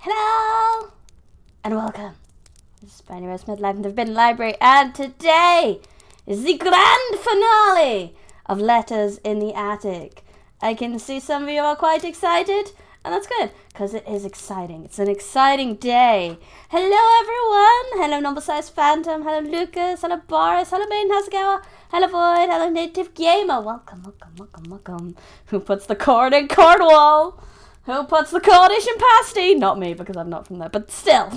Hello and welcome. This is Brandy Rose Smith live in the Forbidden Library, and today is the grand finale of Letters in the Attic. I can see some of you are quite excited, and that's good, because it is exciting. It's an exciting day. Hello everyone. Hello Number Size Phantom. Hello Lucas. Hello Boris. Hello Maiden Hasagawa. Hello Void. Hello Native Gamer. Welcome. Who puts the corn in Cornwall? Who puts the Cornish in pasty? Not me, because I'm not from there, but still.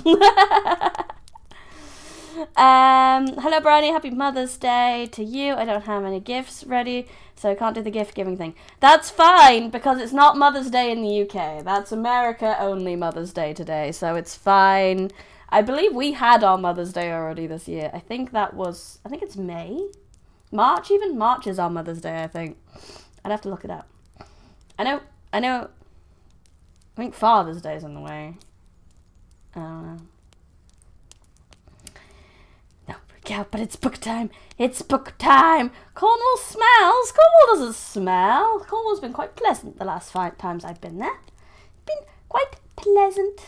Hello Brownie, happy Mother's Day to you. I don't have any gifts ready, so I can't do the gift giving thing. That's fine, because it's not Mother's Day in the UK. That's America only Mother's Day today, so it's fine. I believe we had our Mother's Day already this year. I think it's May? March even? March is our Mother's Day, I think. I'd have to look it up. I know. I think Father's Day is on the way. I don't know. Don't freak out, but it's book time. It's book time. Cornwall smells. Cornwall doesn't smell. Cornwall's been quite pleasant the last 5 times I've been there. It's been quite pleasant.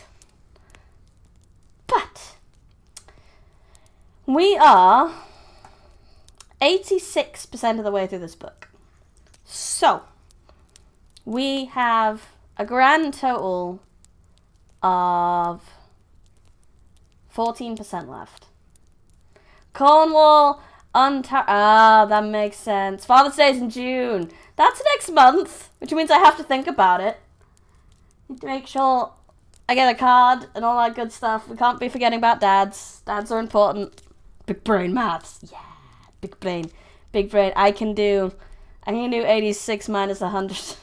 But we are 86% of the way through this book. So we have a grand total of 14% left. Cornwall, that makes sense. Father's Day is in June. That's next month, which means I have to think about it. Need to make sure I get a card and all that good stuff. We can't be forgetting about dads. Dads are important. Big brain maths. Yeah, big brain. I can do 86 minus 100.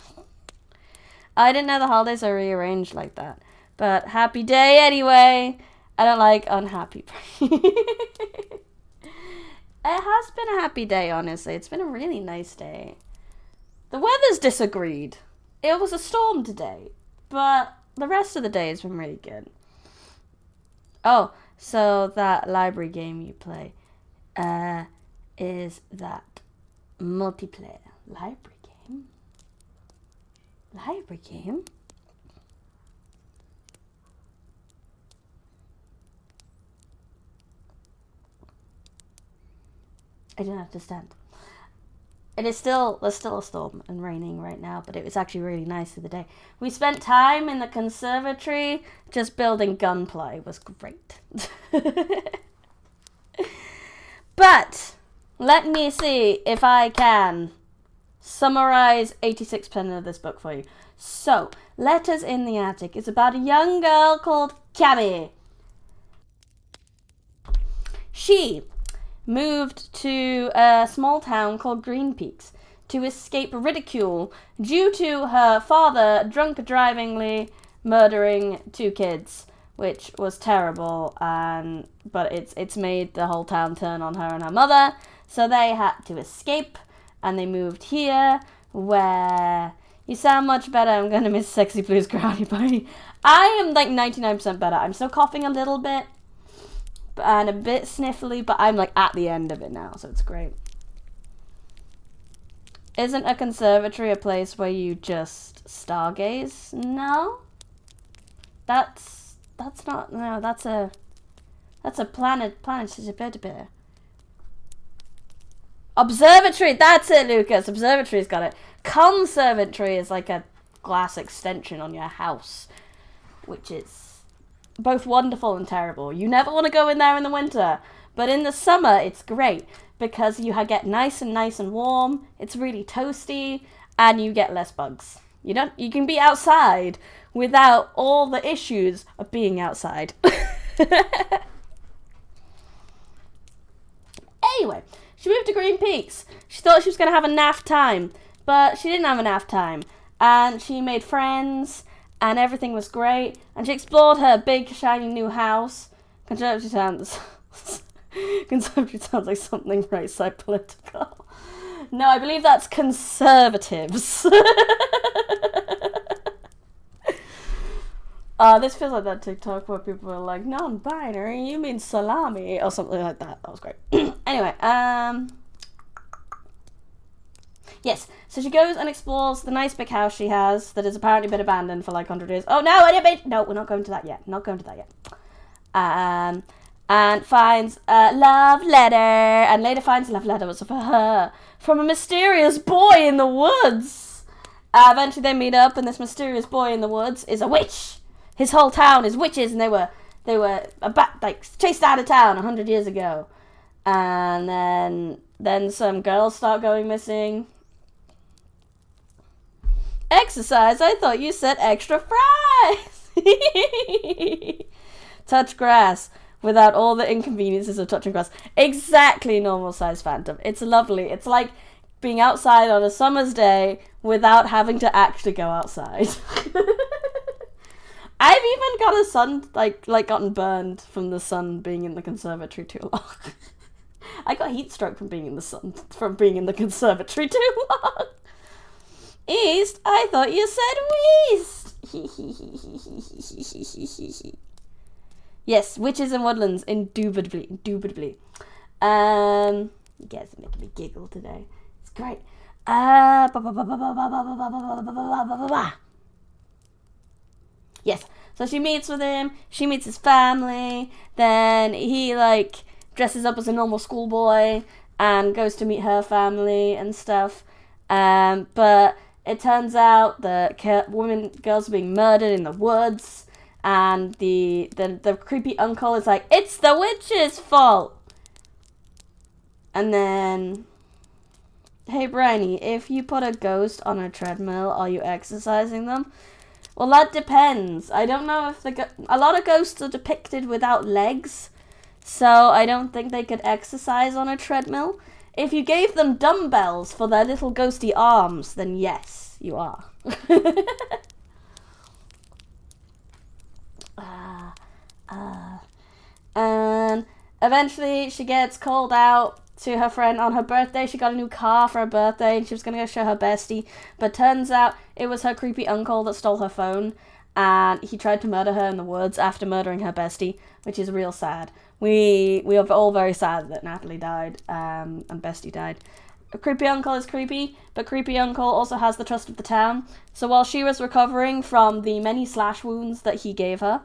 I didn't know the holidays are rearranged like that. But happy day anyway. I don't like unhappy. It has been a happy day, honestly. It's been a really nice day. The weather's disagreed. It was a storm today. But the rest of the day has been really good. Oh, so that library game you play is that multiplayer library game? Library game? I don't understand. There's still a storm and raining right now, but it was actually really nice the other day. We spent time in the conservatory just building gunplay. It was great. But let me see if I can summarize 86% of this book for you. So, Letters in the Attic is about a young girl called Cammy. She moved to a small town called Green Peaks to escape ridicule due to her father drunk drivingly murdering 2 kids, which was terrible, but it's made the whole town turn on her and her mother, so they had to escape. And they moved here, where you sound much better. I'm going to miss Sexy Blues Growly Bunny. I am like 99% better. I'm still coughing a little bit and a bit sniffly, but I'm like at the end of it now, so it's great. Isn't a conservatory a place where you just stargaze? No. That's not, no, that's a planet. Observatory, that's it, Lucas. Observatory's got it. Conservatory is like a glass extension on your house, which is both wonderful and terrible. You never want to go in there in the winter, but in the summer it's great because you get nice and warm. It's really toasty, and you get less bugs. You can be outside without all the issues of being outside. Anyway. She moved to Green Peaks. She thought she was going to have a naff time, but she didn't have a naff time. And she made friends, and everything was great. And she explored her big, shiny new house. Conservatory sounds like something right side political. No, I believe that's conservatives. This feels like that TikTok where people are like, non-binary, you mean salami, or something like that. That was great. Anyway, Yes, so she goes and explores the nice big house she has that has apparently been abandoned for like 100 years. Oh, no, no, we're not going to that yet. And finds a love letter, and later finds a love letter was for her from a mysterious boy in the woods. Eventually they meet up, and this mysterious boy in the woods is a witch. His whole town is witches, and they were chased out of town 100 years ago. And then some girls start going missing. Exercise? I thought you said extra fries. Touch grass without all the inconveniences of touching grass. Exactly normal size Phantom. It's lovely. It's like being outside on a summer's day without having to actually go outside. I've even got a sun, gotten burned from the sun being in the conservatory too long. I got heat stroke from being in the sun, from being in the conservatory too long. East? I thought you said west. Yes, witches and woodlands, indubitably. You guys are making me giggle today. It's great. Yes, so she meets with him, she meets his family, then he, dresses up as a normal schoolboy and goes to meet her family and stuff. But it turns out that girls are being murdered in the woods, and the creepy uncle is like, it's the witch's fault. And then, hey Bryony, if you put a ghost on a treadmill, are you exercising them? Well, that depends. I don't know if a lot of ghosts are depicted without legs, so I don't think they could exercise on a treadmill. If you gave them dumbbells for their little ghosty arms, then yes, you are. And eventually she gets called out to her friend on her birthday. She got a new car for her birthday and she was going to go show her bestie. But turns out it was her creepy uncle that stole her phone. And he tried to murder her in the woods after murdering her bestie, which is real sad. We are all very sad that Natalie died and Bestie died. A creepy uncle is creepy, but creepy uncle also has the trust of the town. So while she was recovering from the many slash wounds that he gave her,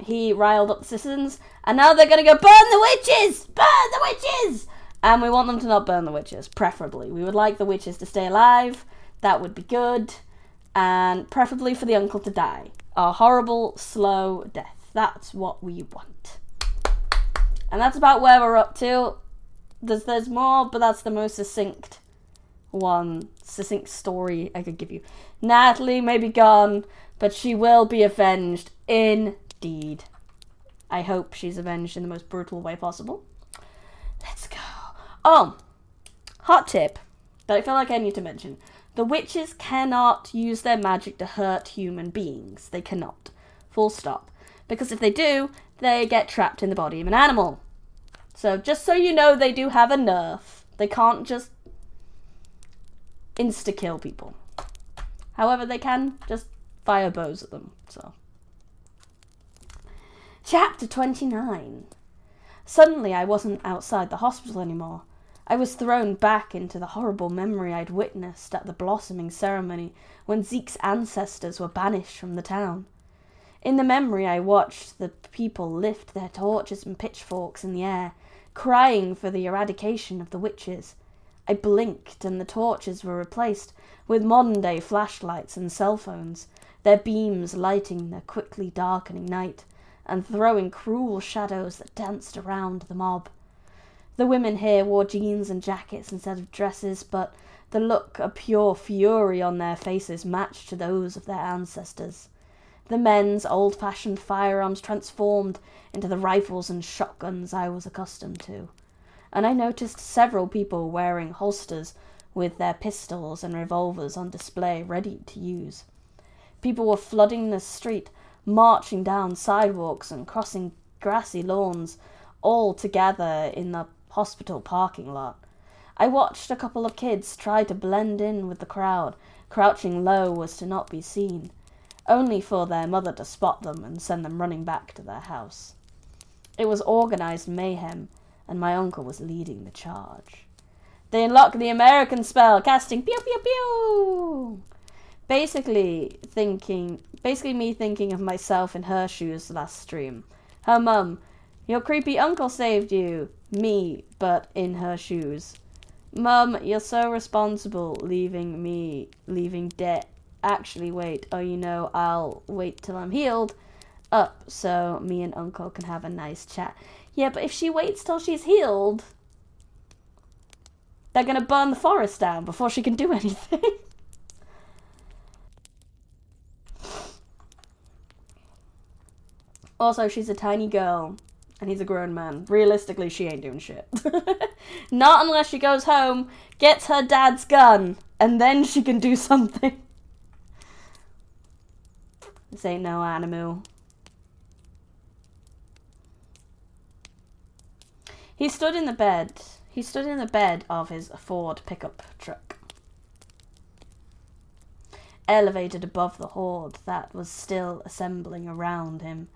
he riled up the citizens, and now they're going to go, burn the witches! Burn the witches! And we want them to not burn the witches, preferably. We would like the witches to stay alive. That would be good. And preferably for the uncle to die. A horrible, slow death. That's what we want. And that's about where we're up to. There's more, but that's the most succinct story I could give you. Natalie may be gone, but she will be avenged indeed. I hope she's avenged in the most brutal way possible. Let's go. Oh, hot tip that I feel like I need to mention. The witches cannot use their magic to hurt human beings. They cannot. Full stop. Because if they do, they get trapped in the body of an animal. So just so you know, they do have a nerf. They can't just insta-kill people. However, they can just fire bows at them. So, Chapter 29. Suddenly, I wasn't outside the hospital anymore. I was thrown back into the horrible memory I'd witnessed at the blossoming ceremony when Zeke's ancestors were banished from the town. In the memory, I watched the people lift their torches and pitchforks in the air, crying for the eradication of the witches. I blinked, and the torches were replaced with modern-day flashlights and cell phones, their beams lighting the quickly darkening night and throwing cruel shadows that danced around the mob. The women here wore jeans and jackets instead of dresses, but the look of pure fury on their faces matched to those of their ancestors. The men's old-fashioned firearms transformed into the rifles and shotguns I was accustomed to, and I noticed several people wearing holsters with their pistols and revolvers on display ready to use. People were flooding the street, marching down sidewalks and crossing grassy lawns, all together in the hospital parking lot. I watched a couple of kids try to blend in with the crowd, crouching low as to not be seen, only for their mother to spot them and send them running back to their house. It was organized mayhem, and my uncle was leading the charge. They unlock the American spell, casting pew pew pew. Basically me thinking of myself in her shoes last stream. Her mum, your creepy uncle saved you. Me, but in her shoes. Mum, you're so responsible, leaving debt. Actually, wait. Oh, I'll wait till I'm healed up so me and Uncle can have a nice chat. Yeah, but if she waits till she's healed, they're gonna burn the forest down before she can do anything. Also, she's a tiny girl, and he's a grown man. Realistically, she ain't doing shit. Not unless she goes home, gets her dad's gun, and then she can do something. This ain't no animal. He stood in the bed of his Ford pickup truck, elevated above the horde that was still assembling around him.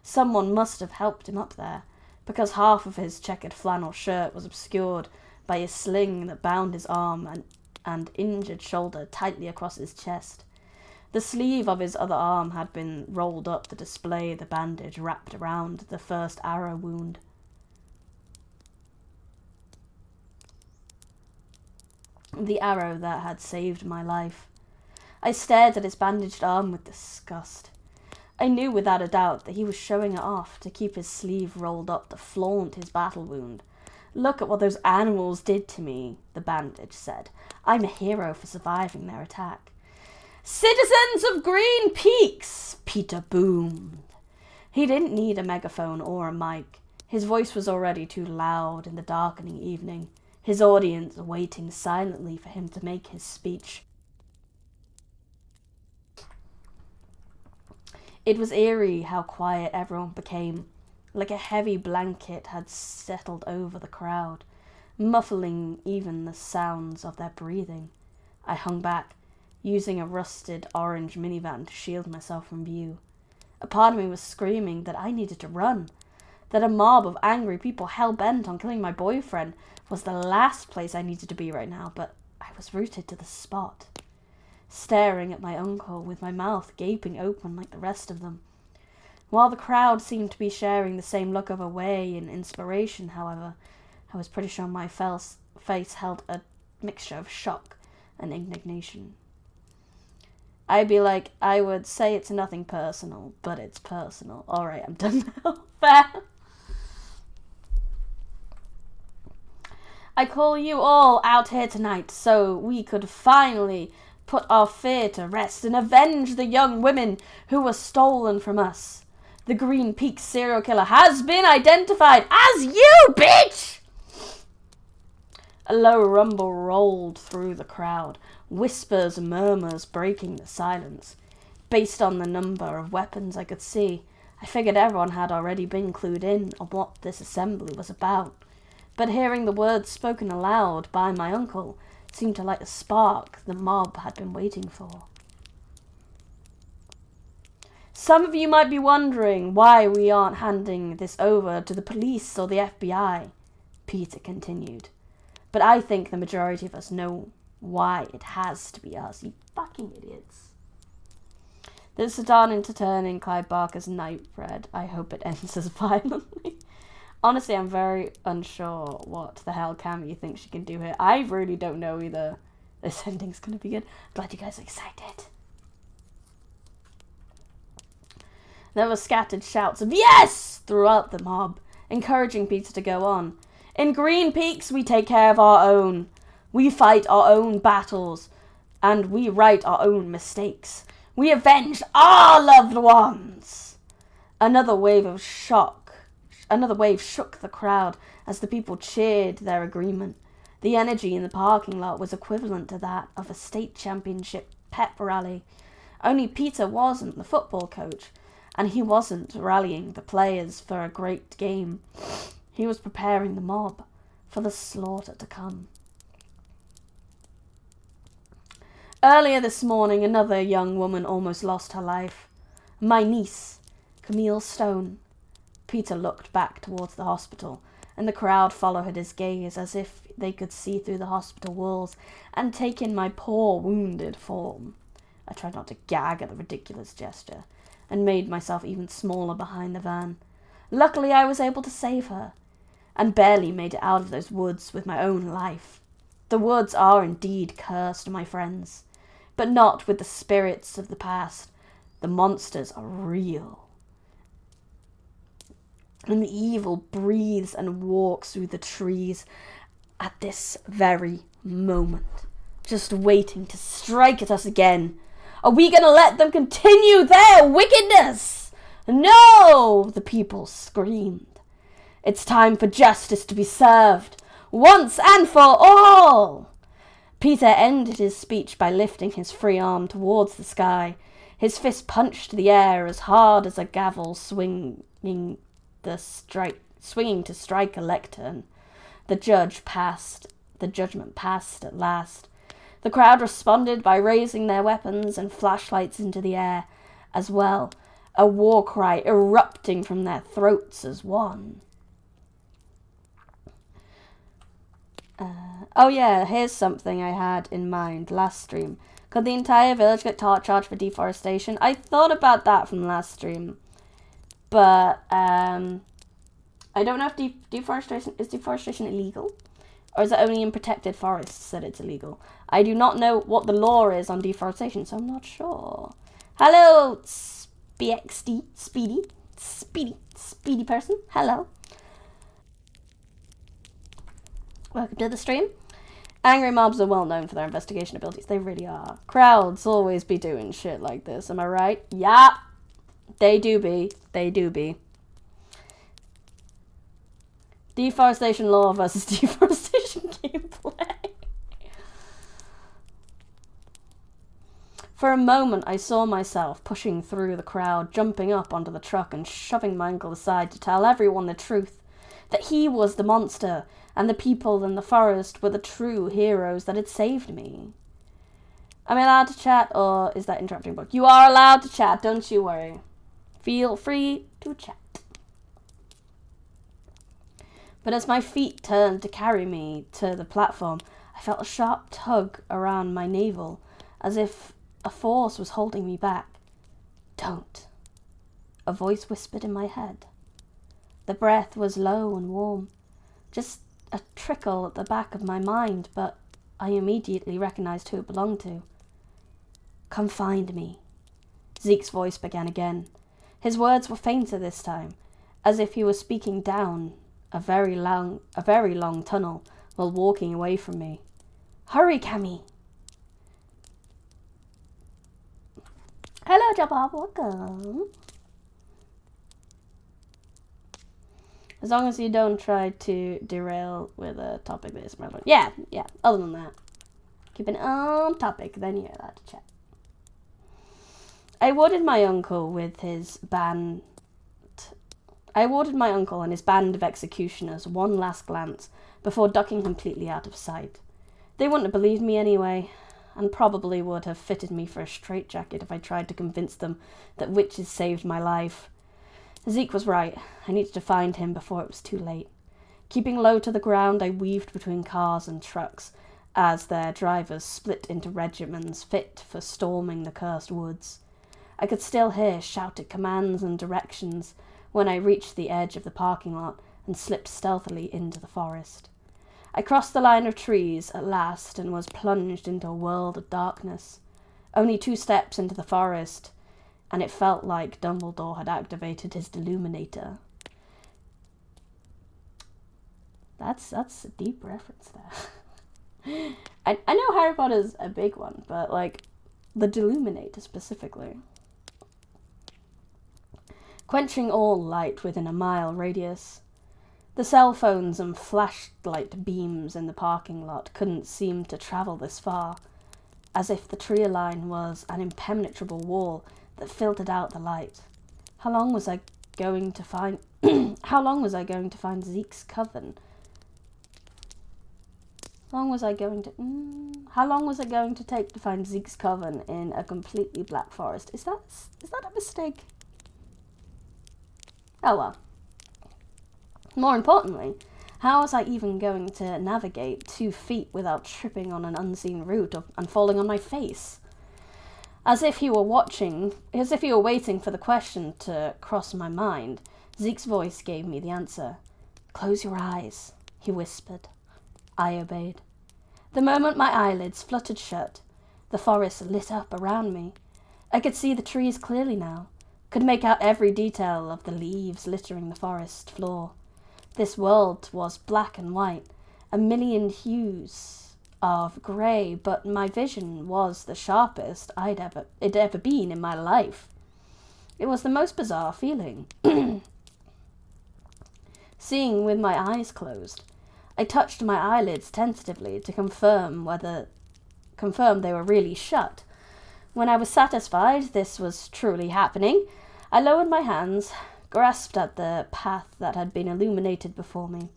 Someone must have helped him up there, because half of his checkered flannel shirt was obscured by a sling that bound his arm and injured shoulder tightly across his chest. The sleeve of his other arm had been rolled up to display the bandage wrapped around the first arrow wound. The arrow that had saved my life. I stared at his bandaged arm with disgust. I knew without a doubt that he was showing it off to keep his sleeve rolled up to flaunt his battle wound. Look at what those animals did to me, the bandage said. I'm a hero for surviving their attack. Citizens of Green Peaks, Peter boomed. He didn't need a megaphone or a mic. His voice was already too loud in the darkening evening, his audience waiting silently for him to make his speech. It was eerie how quiet everyone became, like a heavy blanket had settled over the crowd, muffling even the sounds of their breathing. I hung back, using a rusted orange minivan to shield myself from view. A part of me was screaming that I needed to run, that a mob of angry people hell-bent on killing my boyfriend was the last place I needed to be right now, but I was rooted to the spot, staring at my uncle with my mouth gaping open like the rest of them. While the crowd seemed to be sharing the same look of awe and inspiration, however, I was pretty sure my face held a mixture of shock and indignation. I would say it's nothing personal, but it's personal. Alright, I'm done now. Fair. I call you all out here tonight so we could finally put our fear to rest and avenge the young women who were stolen from us. The Green Peaks serial killer has been identified as you, bitch! A low rumble rolled through the crowd, whispers and murmurs breaking the silence. Based on the number of weapons I could see, I figured everyone had already been clued in on what this assembly was about. But hearing the words spoken aloud by my uncle seemed to light a spark the mob had been waiting for. Some of you might be wondering why we aren't handing this over to the police or the FBI, Peter continued. But I think the majority of us know why it has to be us, you fucking idiots. This is starting to turn in Clive Barker's Nightbread. I hope it ends as violently. Honestly, I'm very unsure what the hell Cammy thinks she can do here. I really don't know either. This ending's gonna be good. Glad you guys are excited. There were scattered shouts of yes throughout the mob, encouraging Peter to go on. In Green Peaks, we take care of our own. We fight our own battles, and we right our own mistakes. We avenge our loved ones. Another wave shook the crowd as the people cheered their agreement. The energy in the parking lot was equivalent to that of a state championship pep rally. Only Peter wasn't the football coach, and he wasn't rallying the players for a great game. He was preparing the mob for the slaughter to come. Earlier this morning, another young woman almost lost her life. My niece, Camille Stone. Peter looked back towards the hospital, and the crowd followed his gaze as if they could see through the hospital walls and take in my poor, wounded form. I tried not to gag at the ridiculous gesture, and made myself even smaller behind the van. Luckily, I was able to save her, and barely made it out of those woods with my own life. The woods are indeed cursed, my friends, but not with the spirits of the past. The monsters are real. And the evil breathes and walks through the trees at this very moment, just waiting to strike at us again. Are we going to let them continue their wickedness? No, the people screamed. It's time for justice to be served, once and for all. Peter ended his speech by lifting his free arm towards the sky. His fist punched the air as hard as a gavel swinging to strike a lectern. The judgment passed at last. The crowd responded by raising their weapons and flashlights into the air as well, a war cry erupting from their throats as one. Oh yeah, here's something I had in mind last stream. Could the entire village get charged for deforestation? I thought about that from last stream, but I don't know if deforestation illegal, or is it only in protected forests that it's illegal? I do not know what the law is on deforestation, so I'm not sure. Hello, SPXD, speedy person. Hello. Welcome to the stream. Angry mobs are well known for their investigation abilities. They really are. Crowds always be doing shit like this, am I right? Yeah, they do be. Deforestation law versus deforestation gameplay. For a moment, I saw myself pushing through the crowd, jumping up onto the truck and shoving my uncle aside to tell everyone the truth. That he was the monster, and the people in the forest were the true heroes that had saved me. Am I allowed to chat, or is that interrupting book? You are allowed to chat, don't you worry. Feel free to chat. But as my feet turned to carry me to the platform, I felt a sharp tug around my navel, as if a force was holding me back. Don't. A voice whispered in my head. The breath was low and warm, just a trickle at the back of my mind, but I immediately recognized who it belonged to. Come find me. Zeke's voice began again. His words were fainter this time, as if he was speaking down a very long tunnel while walking away from me. Hurry, Cammy. Hello, Jabab, welcome. As long as you don't try to derail with a topic that is relevant. Yeah, other than that. Keep it on topic, then you're allowed to chat. I awarded my uncle and his band of executioners one last glance before ducking completely out of sight. They wouldn't have believed me anyway, and probably would have fitted me for a straitjacket if I tried to convince them that witches saved my life. Zeke was right. I needed to find him before it was too late. Keeping low to the ground, I weaved between cars and trucks as their drivers split into regiments fit for storming the cursed woods. I could still hear shouted commands and directions when I reached the edge of the parking lot and slipped stealthily into the forest. I crossed the line of trees at last and was plunged into a world of darkness. Only 2 steps into the forest, and it felt like Dumbledore had activated his Deluminator. That's a deep reference there. I know Harry Potter's a big one, but like the Deluminator specifically. Quenching all light within a mile radius. The cell phones and flashlight beams in the parking lot couldn't seem to travel this far, as if the tree line was an impenetrable wall that filtered out the light. How long was I going to find Zeke's coven? How long was it going to take to find Zeke's coven in a completely black forest? Is that a mistake? Oh well. More importantly, How was I even going to navigate 2 feet without tripping on an unseen root and falling on my face? As if he were waiting for the question to cross my mind, Zeke's voice gave me the answer. "Close your eyes," he whispered. I obeyed. The moment my eyelids fluttered shut, the forest lit up around me. I could see the trees clearly now, could make out every detail of the leaves littering the forest floor. This world was black and white, a million hues of grey, but my vision was the sharpest it'd ever been in my life. It was the most bizarre feeling. Seeing with my eyes closed, I touched my eyelids tentatively to confirm they were really shut. When I was satisfied this was truly happening, I lowered my hands, grasped at the path that had been illuminated before me.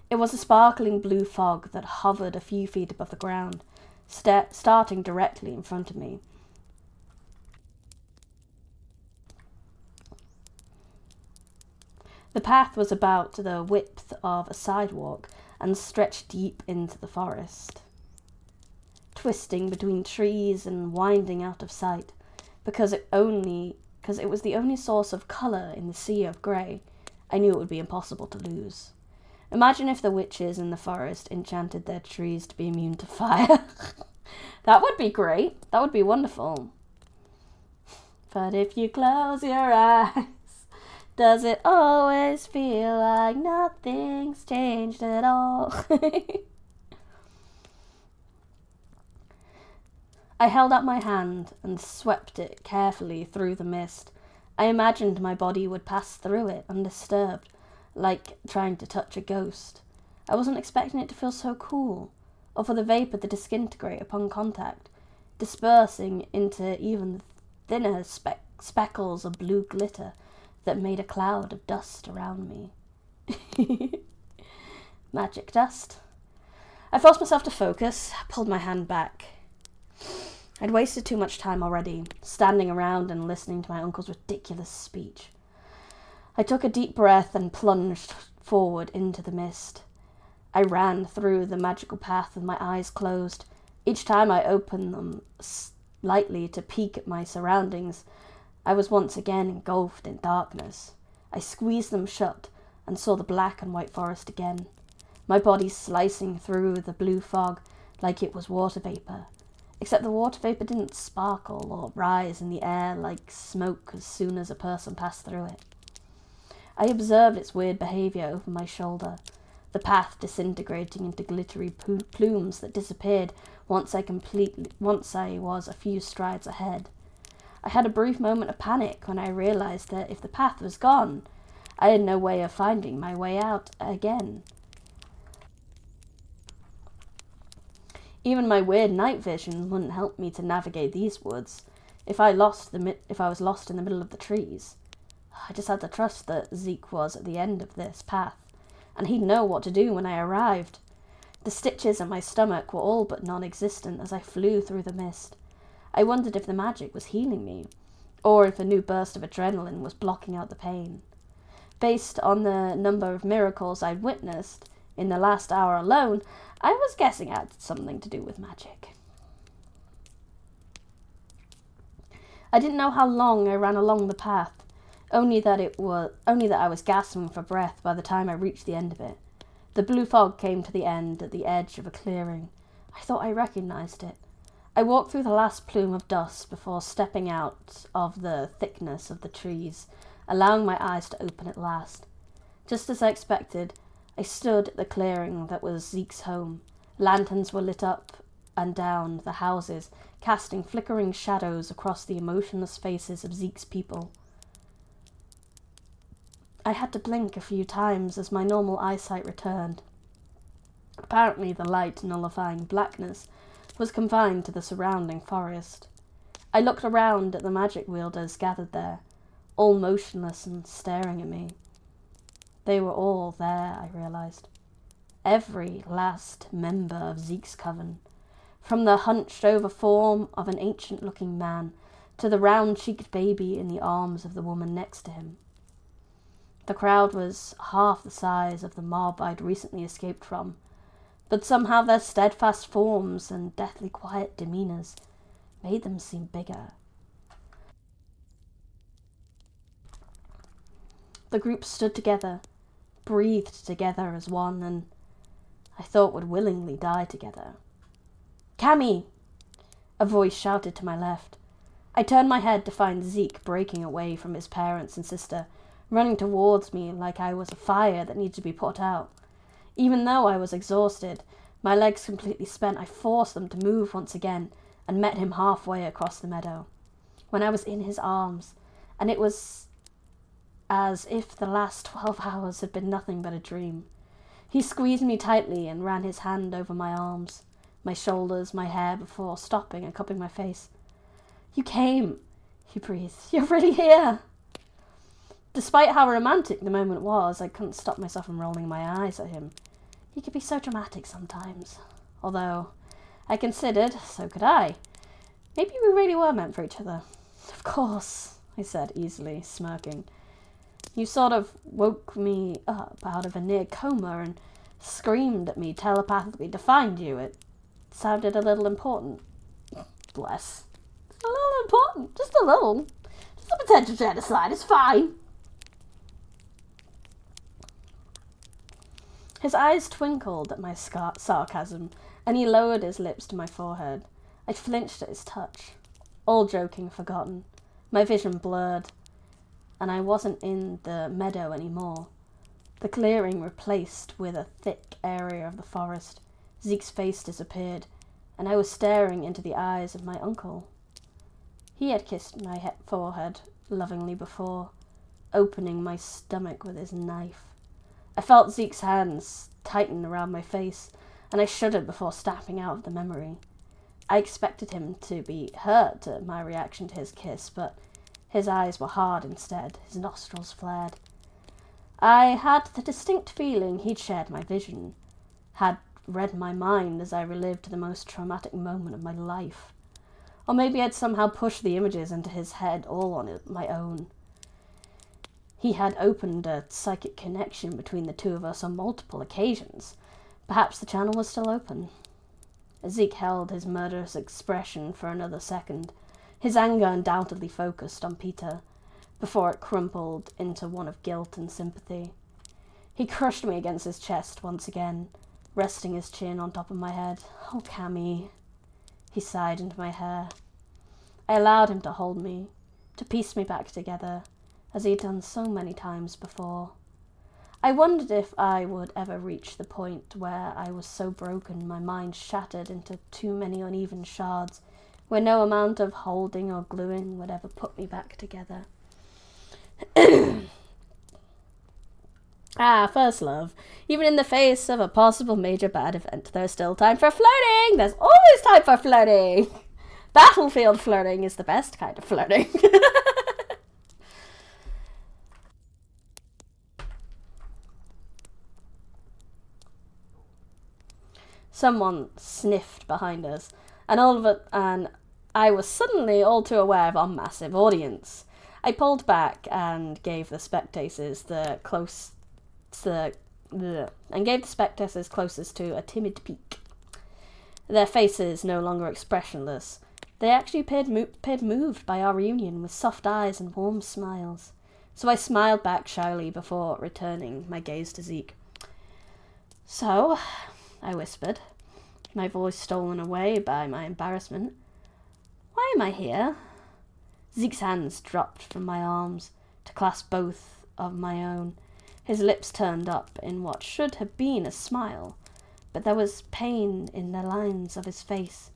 It was a sparkling blue fog that hovered a few feet above the ground, starting directly in front of me. The path was about the width of a sidewalk and stretched deep into the forest, twisting between trees and winding out of sight, because it was the only source of colour in the sea of grey. I knew it would be impossible to lose. Imagine if the witches in the forest enchanted their trees to be immune to fire. That would be great. That would be wonderful. But if you close your eyes, does it always feel like nothing's changed at all? I held out my hand and swept it carefully through the mist. I imagined my body would pass through it undisturbed, like trying to touch a ghost. I wasn't expecting it to feel so cool, or for the vapour to disintegrate upon contact, dispersing into even thinner speckles of blue glitter that made a cloud of dust around me. Magic dust. I forced myself to focus, pulled my hand back. I'd wasted too much time already, standing around and listening to my uncle's ridiculous speech. I took a deep breath and plunged forward into the mist. I ran through the magical path with my eyes closed. Each time I opened them slightly to peek at my surroundings, I was once again engulfed in darkness. I squeezed them shut and saw the black and white forest again, my body slicing through the blue fog like it was water vapour, except the water vapour didn't sparkle or rise in the air like smoke as soon as a person passed through it. I observed its weird behaviour over my shoulder, the path disintegrating into glittery plumes that disappeared once I was a few strides ahead. I had a brief moment of panic when I realised that if the path was gone, I had no way of finding my way out again. Even my weird night vision wouldn't help me to navigate these woods if I was lost in the middle of the trees. I just had to trust that Zeke was at the end of this path, and he'd know what to do when I arrived. The stitches in my stomach were all but non-existent as I flew through the mist. I wondered if the magic was healing me, or if a new burst of adrenaline was blocking out the pain. Based on the number of miracles I'd witnessed in the last hour alone, I was guessing it had something to do with magic. I didn't know how long I ran along the path, only that I was gasping for breath by the time I reached the end of it. The blue fog came to the end at the edge of a clearing. I thought I recognized it. I walked through the last plume of dust before stepping out of the thickness of the trees, allowing my eyes to open at last. Just as I expected, I stood at the clearing that was Zeke's home. Lanterns were lit up and down the houses, casting flickering shadows across the emotionless faces of Zeke's people. I had to blink a few times as my normal eyesight returned. Apparently the light nullifying blackness was confined to the surrounding forest. I looked around at the magic wielders gathered there, all motionless and staring at me. They were all there, I realised. Every last member of Zeke's coven, from the hunched-over form of an ancient-looking man to the round-cheeked baby in the arms of the woman next to him. The crowd was half the size of the mob I'd recently escaped from, but somehow their steadfast forms and deathly quiet demeanours made them seem bigger. The group stood together, breathed together as one, and I thought would willingly die together. "Cammy!" a voice shouted to my left. I turned my head to find Zeke breaking away from his parents and sister, running towards me like I was a fire that needed to be put out. Even though I was exhausted, my legs completely spent, I forced them to move once again and met him halfway across the meadow. When I was in his arms, and it was as if the last 12 hours had been nothing but a dream. He squeezed me tightly and ran his hand over my arms, my shoulders, my hair, before stopping and cupping my face. "You came," he breathed. "You're really here." Despite how romantic the moment was, I couldn't stop myself from rolling my eyes at him. He could be so dramatic sometimes. Although, I considered, so could I. Maybe we really were meant for each other. "Of course," I said easily, smirking. "You sort of woke me up out of a near coma and screamed at me telepathically to find you. It sounded a little important." "Bless. A little important. Just a little. Just a potential genocide. It's fine." His eyes twinkled at my sarcasm, and he lowered his lips to my forehead. I flinched at his touch. All joking forgotten. My vision blurred, and I wasn't in the meadow anymore. The clearing replaced with a thick area of the forest. Zeke's face disappeared, and I was staring into the eyes of my uncle. He had kissed my forehead lovingly before, opening my stomach with his knife. I felt Zeke's hands tighten around my face, and I shuddered before snapping out of the memory. I expected him to be hurt at my reaction to his kiss, but his eyes were hard instead, his nostrils flared. I had the distinct feeling he'd shared my vision, had read my mind as I relived the most traumatic moment of my life. Or maybe I'd somehow pushed the images into his head all on my own. He had opened a psychic connection between the two of us on multiple occasions. Perhaps the channel was still open. Zeke held his murderous expression for another second, his anger undoubtedly focused on Peter, before it crumpled into one of guilt and sympathy. He crushed me against his chest once again, resting his chin on top of my head. "Oh, Cammy," he sighed into my hair. I allowed him to hold me, to piece me back together, as he had done so many times before. I wondered if I would ever reach the point where I was so broken my mind shattered into too many uneven shards, where no amount of holding or gluing would ever put me back together. First love. Even in the face of a possible major bad event, there's still time for flirting! There's always time for flirting! Battlefield flirting is the best kind of flirting. Someone sniffed behind us, and I was suddenly all too aware of our massive audience. I pulled back and gave the spectators closest to a timid peek. Their faces no longer expressionless. They actually appeared moved by our reunion, with soft eyes and warm smiles. So I smiled back shyly before returning my gaze to Zeke. "So," I whispered, my voice stolen away by my embarrassment, "why am I here?" Zeke's hands dropped from my arms to clasp both of my own. His lips turned up in what should have been a smile, but there was pain in the lines of his face,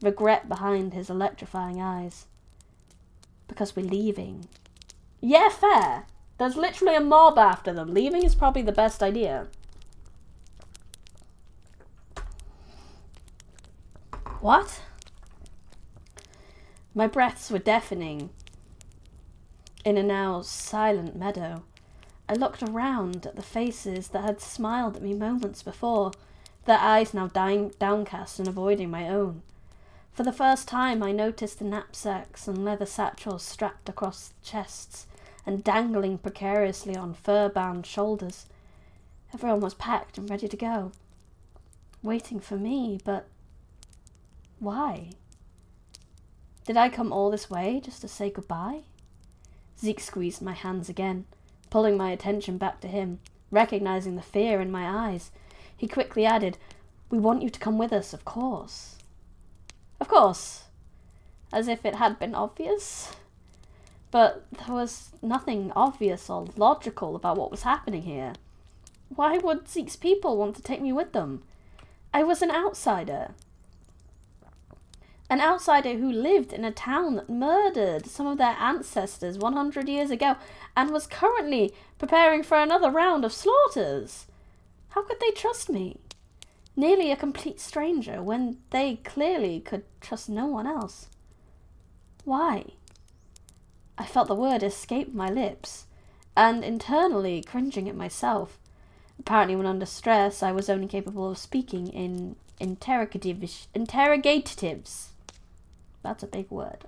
regret behind his electrifying eyes. "Because we're leaving." "Yeah, fair. There's literally a mob after them. Leaving is probably the best idea." "What?" My breaths were deafening. In a now silent meadow, I looked around at the faces that had smiled at me moments before, their eyes now downcast and avoiding my own. For the first time I noticed the knapsacks and leather satchels strapped across chests, and dangling precariously on fur-bound shoulders. Everyone was packed and ready to go, waiting for me, but why? Did I come all this way just to say goodbye? Zeke squeezed my hands again, pulling my attention back to him, recognizing the fear in my eyes. He quickly added, "We want you to come with us, of course." Of course. As if it had been obvious. But there was nothing obvious or logical about what was happening here. Why would Zeke's people want to take me with them? I was an outsider. An outsider who lived in a town that murdered some of their ancestors 100 years ago and was currently preparing for another round of slaughters. How could they trust me? Nearly a complete stranger when they clearly could trust no one else. Why? I felt the word escape my lips, and internally cringing at myself. Apparently when under stress I was only capable of speaking in interrogatives. That's a big word.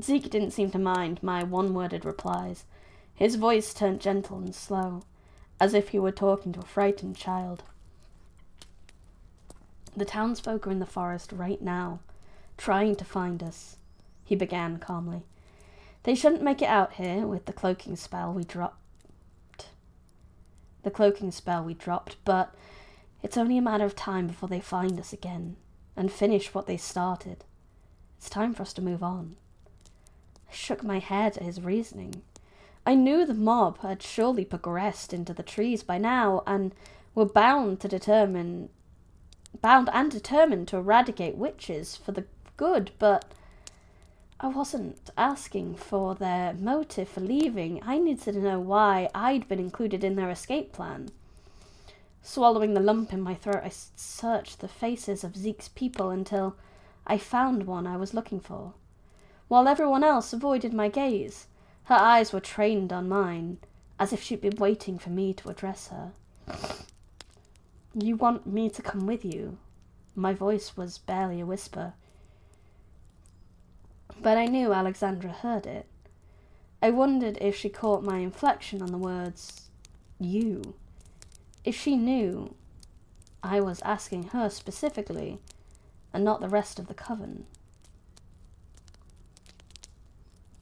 Zeke didn't seem to mind my one-worded replies. His voice turned gentle and slow, as if he were talking to a frightened child. "The townsfolk are in the forest right now, trying to find us," he began calmly. "They shouldn't make it out here with the cloaking spell we dropped. But it's only a matter of time before they find us again and finish what they started. It's time for us to move on." I shook my head at his reasoning. I knew the mob had surely progressed into the trees by now and were bound and determined to eradicate witches for the good, but I wasn't asking for their motive for leaving. I needed to know why I'd been included in their escape plan. Swallowing the lump in my throat, I searched the faces of Zeke's people until I found one I was looking for. While everyone else avoided my gaze, her eyes were trained on mine, as if she'd been waiting for me to address her. "You want me to come with you?" My voice was barely a whisper, but I knew Alexandra heard it. I wondered if she caught my inflection on the words, "you." If she knew I was asking her specifically, and not the rest of the coven.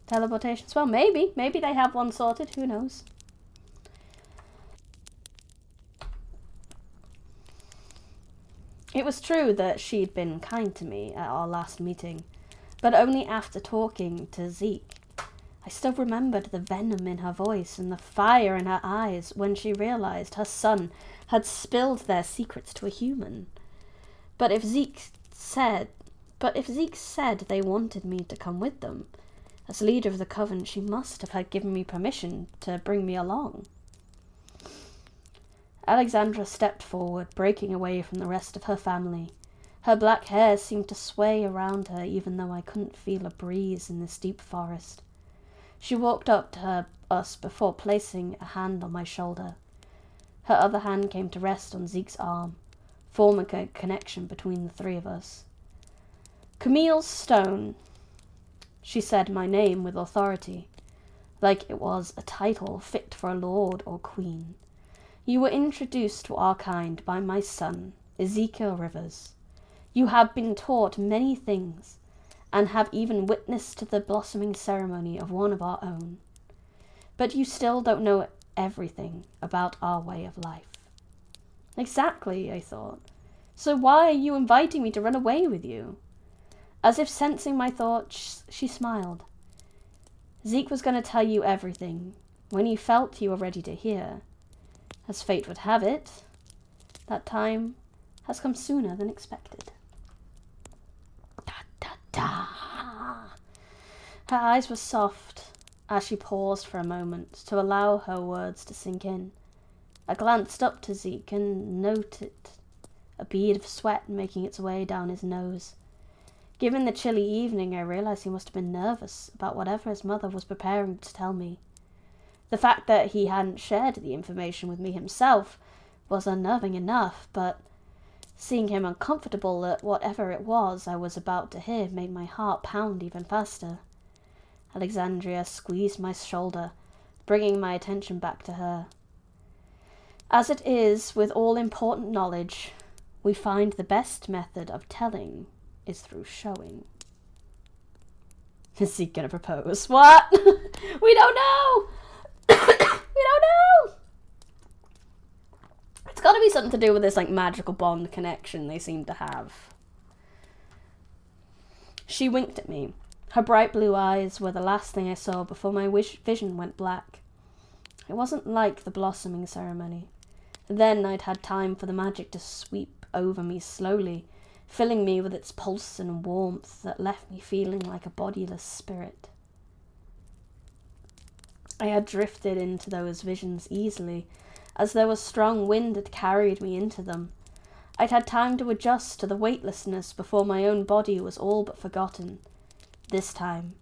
Teleportation spell? Maybe they have one sorted, who knows? It was true that she'd been kind to me at our last meeting, but only after talking to Zeke. I still remembered the venom in her voice and the fire in her eyes when she realized her son had spilled their secrets to a human. But if Zeke said they wanted me to come with them, as leader of the coven, she must have had given me permission to bring me along. Alexandra stepped forward, breaking away from the rest of her family. Her black hair seemed to sway around her, even though I couldn't feel a breeze in this deep forest. She walked up to us before placing a hand on my shoulder. Her other hand came to rest on Zeke's arm, forming a connection between the three of us. "Camille Stone," she said my name with authority, like it was a title fit for a lord or queen. "You were introduced to our kind by my son, Ezekiel Rivers. You have been taught many things, and have even witnessed the blossoming ceremony of one of our own. But you still don't know everything about our way of life." Exactly, I thought. So why are you inviting me to run away with you? As if sensing my thoughts, she smiled. "Zeke was going to tell you everything when he felt you were ready to hear. As fate would have it, that time has come sooner than expected." Her eyes were soft as she paused for a moment to allow her words to sink in. I glanced up to Zeke and noted a bead of sweat making its way down his nose. Given the chilly evening, I realized he must have been nervous about whatever his mother was preparing to tell me. The fact that he hadn't shared the information with me himself was unnerving enough, but seeing him uncomfortable at whatever it was I was about to hear made my heart pound even faster. Alexandria squeezed my shoulder, bringing my attention back to her. As it is with all important knowledge, we find the best method of telling is through showing. Is he gonna propose? What? We don't know! We don't know! It's gotta be something to do with this, like, magical bond connection they seem to have. She winked at me. Her bright blue eyes were the last thing I saw before my vision went black. It wasn't like the blossoming ceremony. Then I'd had time for the magic to sweep over me slowly, filling me with its pulse and warmth that left me feeling like a bodiless spirit. I had drifted into those visions easily, as there was strong wind that carried me into them. I'd had time to adjust to the weightlessness before my own body was all but forgotten. This time,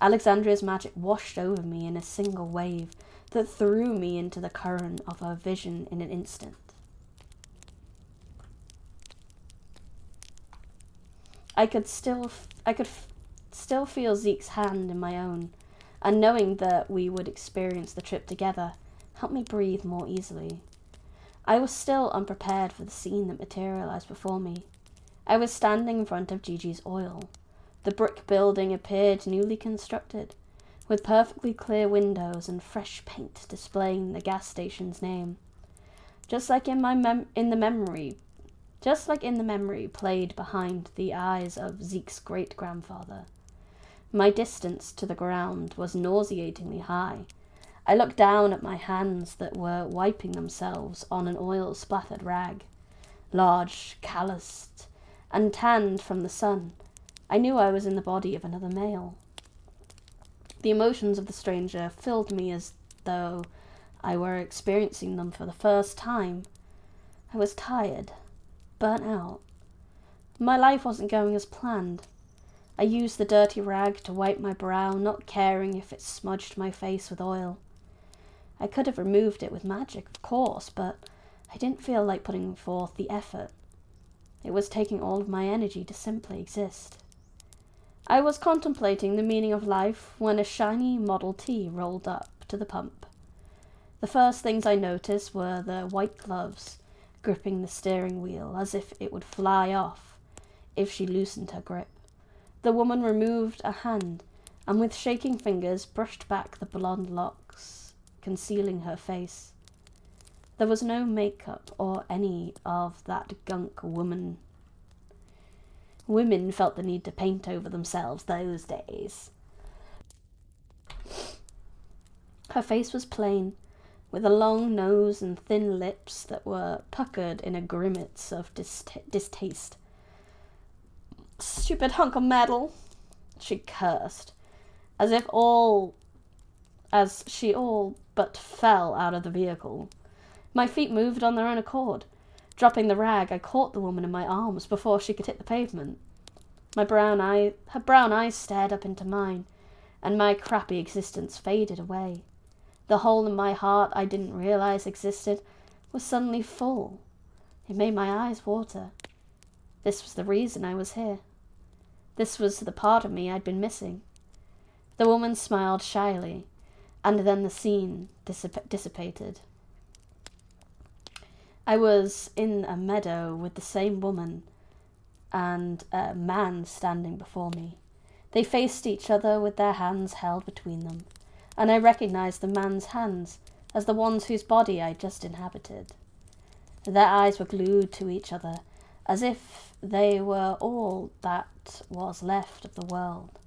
Alexandria's magic washed over me in a single wave that threw me into the current of her vision in an instant. I could still feel Zeke's hand in my own, and knowing that we would experience the trip together helped me breathe more easily. I was still unprepared for the scene that materialized before me. I was standing in front of Gigi's oil. The brick building appeared newly constructed, with perfectly clear windows and fresh paint displaying the gas station's name. Just like in the memory played behind the eyes of Zeke's great-grandfather. My distance to the ground was nauseatingly high. I looked down at my hands that were wiping themselves on an oil-splattered rag. Large, calloused, and tanned from the sun, I knew I was in the body of another male. The emotions of the stranger filled me as though I were experiencing them for the first time. I was tired, burnt out. My life wasn't going as planned. I used the dirty rag to wipe my brow, not caring if it smudged my face with oil. I could have removed it with magic, of course, but I didn't feel like putting forth the effort. It was taking all of my energy to simply exist. I was contemplating the meaning of life when a shiny Model T rolled up to the pump. The first things I noticed were the white gloves gripping the steering wheel as if it would fly off if she loosened her grip. The woman removed a hand and with shaking fingers brushed back the blonde locks, concealing her face. There was no makeup or any of that gunk women felt the need to paint over themselves those days. Her face was plain, with a long nose and thin lips that were puckered in a grimace of distaste. "Stupid hunk of metal," she cursed, as she all but fell out of the vehicle. My feet moved on their own accord. Dropping the rag, I caught the woman in my arms before she could hit the pavement. Her brown eyes stared up into mine, and my crappy existence faded away. The hole in my heart I didn't realize existed was suddenly full. It made my eyes water. This was the reason I was here. This was the part of me I'd been missing. The woman smiled shyly, and then the scene dissipated. I was in a meadow with the same woman and a man standing before me. They faced each other with their hands held between them, and I recognized the man's hands as the ones whose body I just inhabited. Their eyes were glued to each other, as if they were all that was left of the world.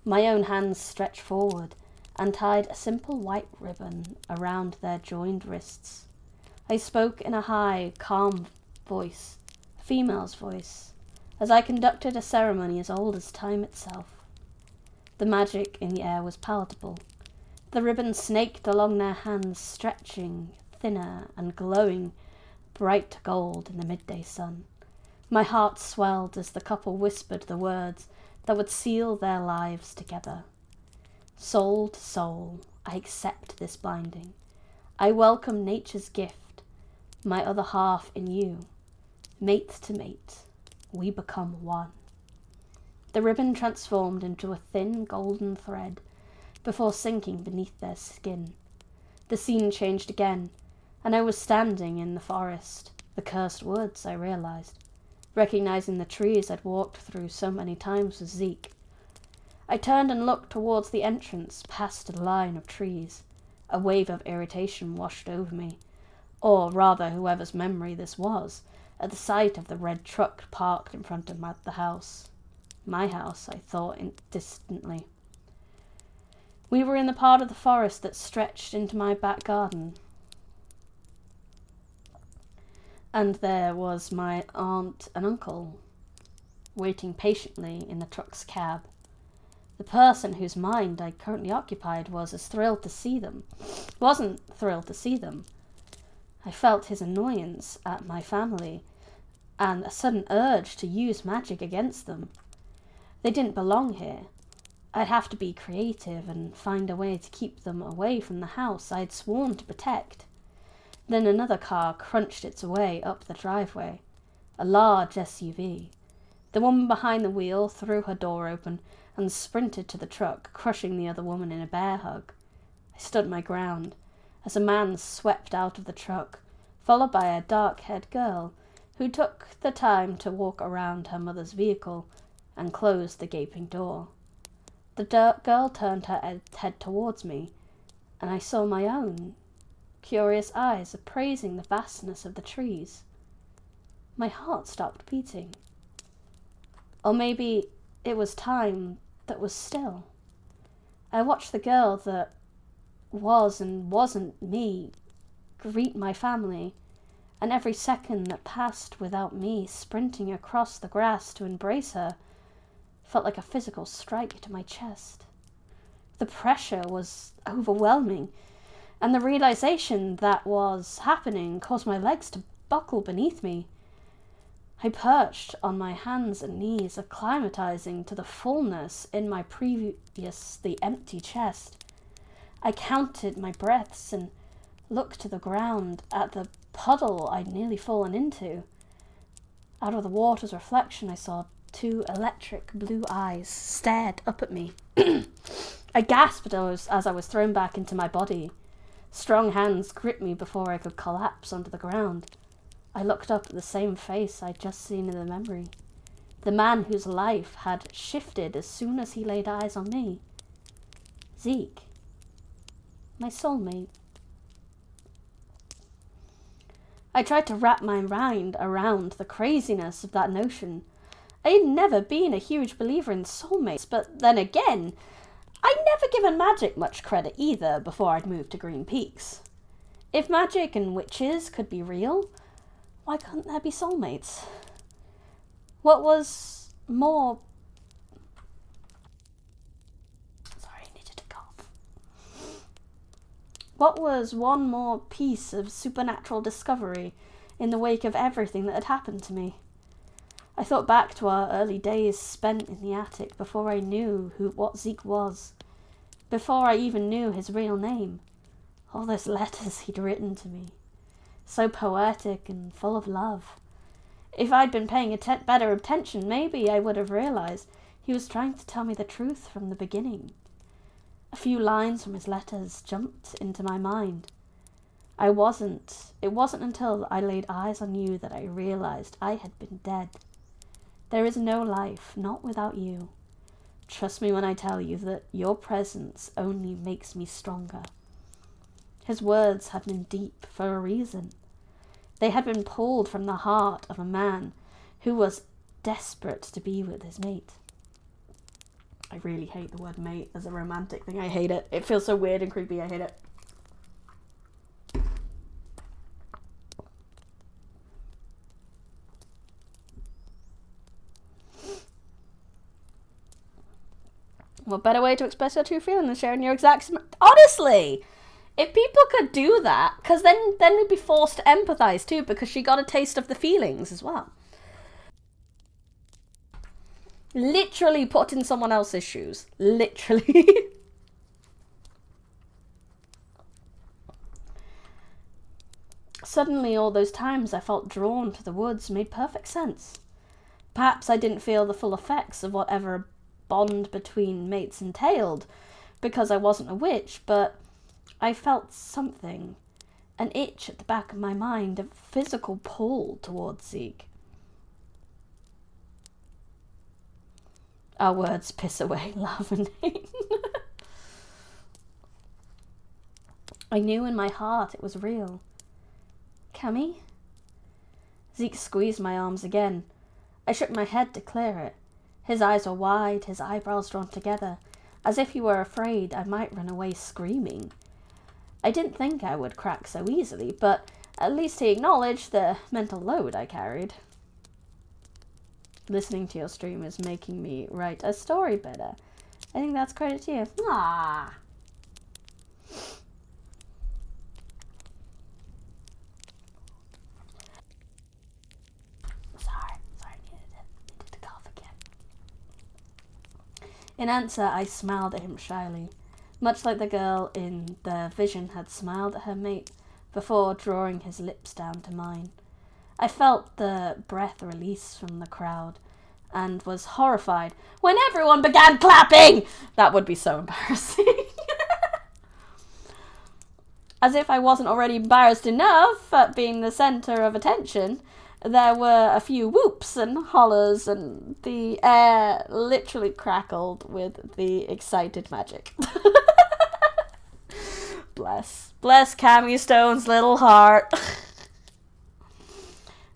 My own hands stretched forward and tied a simple white ribbon around their joined wrists. I spoke in a high, calm voice, a female's voice, as I conducted a ceremony as old as time itself. The magic in the air was palatable. The ribbon snaked along their hands, stretching, thinner and glowing bright gold in the midday sun. My heart swelled as the couple whispered the words that would seal their lives together. Soul to soul, I accept this binding. I welcome nature's gift, my other half in you. Mate to mate, we become one. The ribbon transformed into a thin golden thread before sinking beneath their skin. The scene changed again, and I was standing in the forest, the cursed woods, I realized, recognizing the trees I'd walked through so many times with Zeke. I turned and looked towards the entrance, past the line of trees. A wave of irritation washed over me, or rather whoever's memory this was, at the sight of the red truck parked in front of the house. My house, I thought distantly. We were in the part of the forest that stretched into my back garden. And there was my aunt and uncle, waiting patiently in the truck's cab. The person whose mind I currently occupied wasn't thrilled to see them. I felt his annoyance at my family and a sudden urge to use magic against them. They didn't belong here. I'd have to be creative and find a way to keep them away from the house I'd sworn to protect. Then another car crunched its way up the driveway, a large SUV. The woman behind the wheel threw her door open and sprinted to the truck, crushing the other woman in a bear hug. I stood my ground as a man swept out of the truck, followed by a dark-haired girl who took the time to walk around her mother's vehicle and closed the gaping door. The girl turned her head towards me, and I saw my own curious eyes appraising the vastness of the trees. My heart stopped beating. Or maybe it was time that was still. I watched the girl that was and wasn't me greet my family, and every second that passed without me sprinting across the grass to embrace her felt like a physical strike to my chest. The pressure was overwhelming, and the realization that was happening caused my legs to buckle beneath me. I perched on my hands and knees, acclimatizing to the fullness in my previously empty chest. I counted my breaths and looked to the ground at the puddle I'd nearly fallen into. Out of the water's reflection, I saw 2 electric blue eyes stared up at me. I gasped as I was thrown back into my body. Strong hands gripped me before I could collapse onto the ground. I looked up at the same face I'd just seen in the memory. The man whose life had shifted as soon as he laid eyes on me. Zeke. My soulmate. I tried to wrap my mind around the craziness of that notion. I'd never been a huge believer in soulmates, but then again, I'd never given magic much credit either before I'd moved to Green Peaks. If magic and witches could be real, why couldn't there be soulmates? What was more... Sorry, I needed to cough. What was one more piece of supernatural discovery in the wake of everything that had happened to me? I thought back to our early days spent in the attic before I knew what Zeke was, before I even knew his real name. All those letters he'd written to me, so poetic and full of love. If I'd been paying better attention, maybe I would have realized he was trying to tell me the truth from the beginning. A few lines from his letters jumped into my mind. It wasn't until I laid eyes on you that I realized I had been dead. There is no life, not without you. Trust me when I tell you that your presence only makes me stronger. His words had been deep for a reason. They had been pulled from the heart of a man who was desperate to be with his mate. I really hate the word mate as a romantic thing. I hate it. It feels so weird and creepy. I hate it. What better way to express your true feeling than sharing your exact... Honestly! If people could do that, because then we'd be forced to empathize too, because she got a taste of the feelings as well. Literally put in someone else's shoes. Literally. Suddenly, all those times I felt drawn to the woods made perfect sense. Perhaps I didn't feel the full effects of whatever a bond between mates entailed, because I wasn't a witch, but I felt something, an itch at the back of my mind, a physical pull towards Zeke. Our words piss away love and hate. I knew in my heart it was real. Cammy? Zeke squeezed my arms again. I shook my head to clear it. His eyes were wide, his eyebrows drawn together, as if he were afraid I might run away screaming. I didn't think I would crack so easily, but at least he acknowledged the mental load I carried. Listening to your stream is making me write a story better. I think that's credit to you. Ah. Sorry, I needed to cough again. In answer, I smiled at him shyly, much like the girl in the vision had smiled at her mate before drawing his lips down to mine. I felt the breath release from the crowd and was horrified when everyone began clapping. That would be so embarrassing. As if I wasn't already embarrassed enough at being the centre of attention, there were a few whoops and hollers, and the air literally crackled with the excited magic. Bless Cammy Stone's little heart.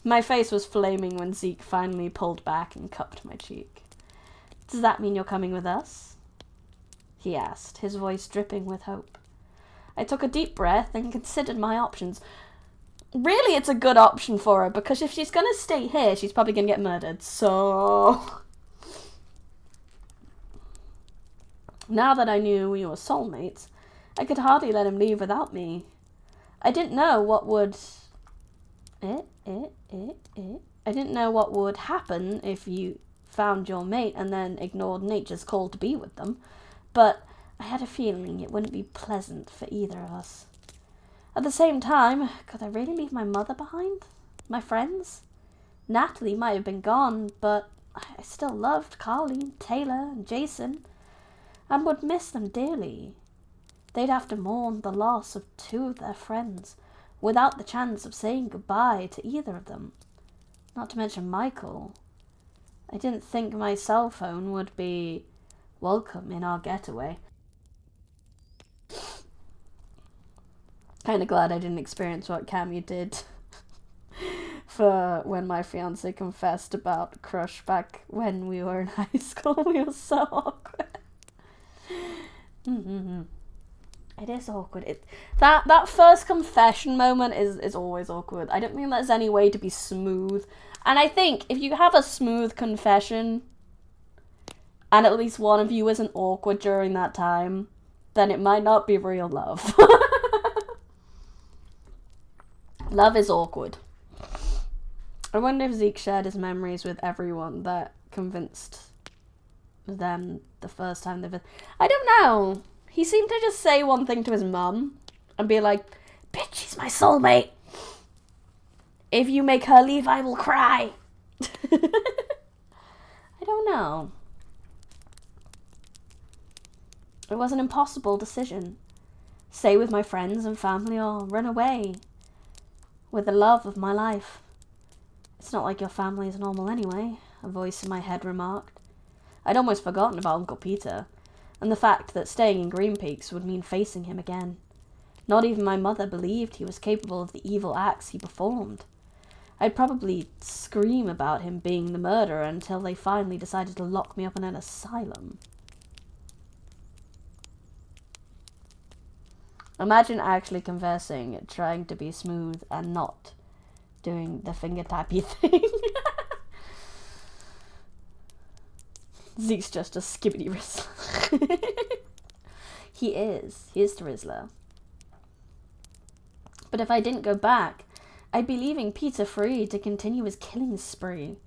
My face was flaming when Zeke finally pulled back and cupped my cheek. Does that mean you're coming with us? He asked, his voice dripping with hope. I took a deep breath and considered my options. Really, it's a good option for her, because if she's going to stay here, she's probably going to get murdered, so... Now that I knew we were soulmates, I could hardly let him leave without me. I didn't know what would... I didn't know what would happen if you found your mate and then ignored nature's call to be with them, but I had a feeling it wouldn't be pleasant for either of us. At the same time, could I really leave my mother behind? My friends? Natalie might have been gone, but I still loved Carly, Taylor, and Jason, and would miss them dearly. They'd have to mourn the loss of two of their friends, without the chance of saying goodbye to either of them. Not to mention Michael. I didn't think my cell phone would be welcome in our getaway. Kinda glad I didn't experience what Cammy did for when my fiance confessed about crush back when we were in high school. We were so awkward. It is awkward. That first confession moment is always awkward. I don't think there's any way to be smooth. And I think if you have a smooth confession and at least one of you isn't awkward during that time, then it might not be real love. Love is awkward. I wonder if Zeke shared his memories with everyone that convinced them the first time they... I don't know. He seemed to just say one thing to his mum and be like, bitch, she's my soulmate. If you make her leave, I will cry. I don't know. It was an impossible decision. Stay with my friends and family or run away with the love of my life. It's not like your family is normal anyway, a voice in my head remarked. I'd almost forgotten about Uncle Peter, and the fact that staying in Green Peaks would mean facing him again. Not even my mother believed he was capable of the evil acts he performed. I'd probably scream about him being the murderer until they finally decided to lock me up in an asylum. Imagine actually conversing, trying to be smooth and not doing the finger tappy thing. Zeke's just a skibbity Rizzler. He is the Rizzler. But if I didn't go back, I'd be leaving Peter free to continue his killing spree.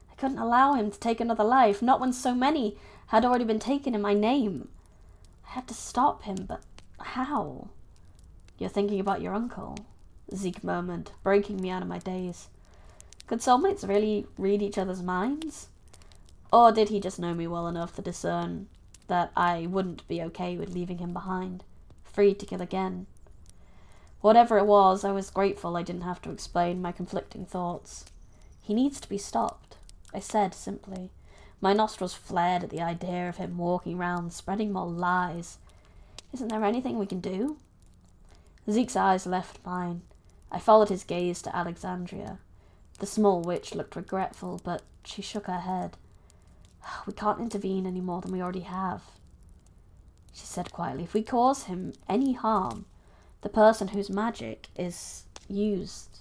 I couldn't allow him to take another life, not when so many had already been taken in my name. I had to stop him, but how? You're thinking about your uncle, Zeke murmured, breaking me out of my daze. Could soulmates really read each other's minds? Or did he just know me well enough to discern that I wouldn't be okay with leaving him behind, free to kill again? Whatever it was, I was grateful I didn't have to explain my conflicting thoughts. He needs to be stopped, I said simply. My nostrils flared at the idea of him walking around spreading more lies. Isn't there anything we can do? Zeke's eyes left mine. I followed his gaze to Alexandria. The small witch looked regretful, but she shook her head. We can't intervene any more than we already have. She said quietly, if we cause him any harm, the person whose magic is used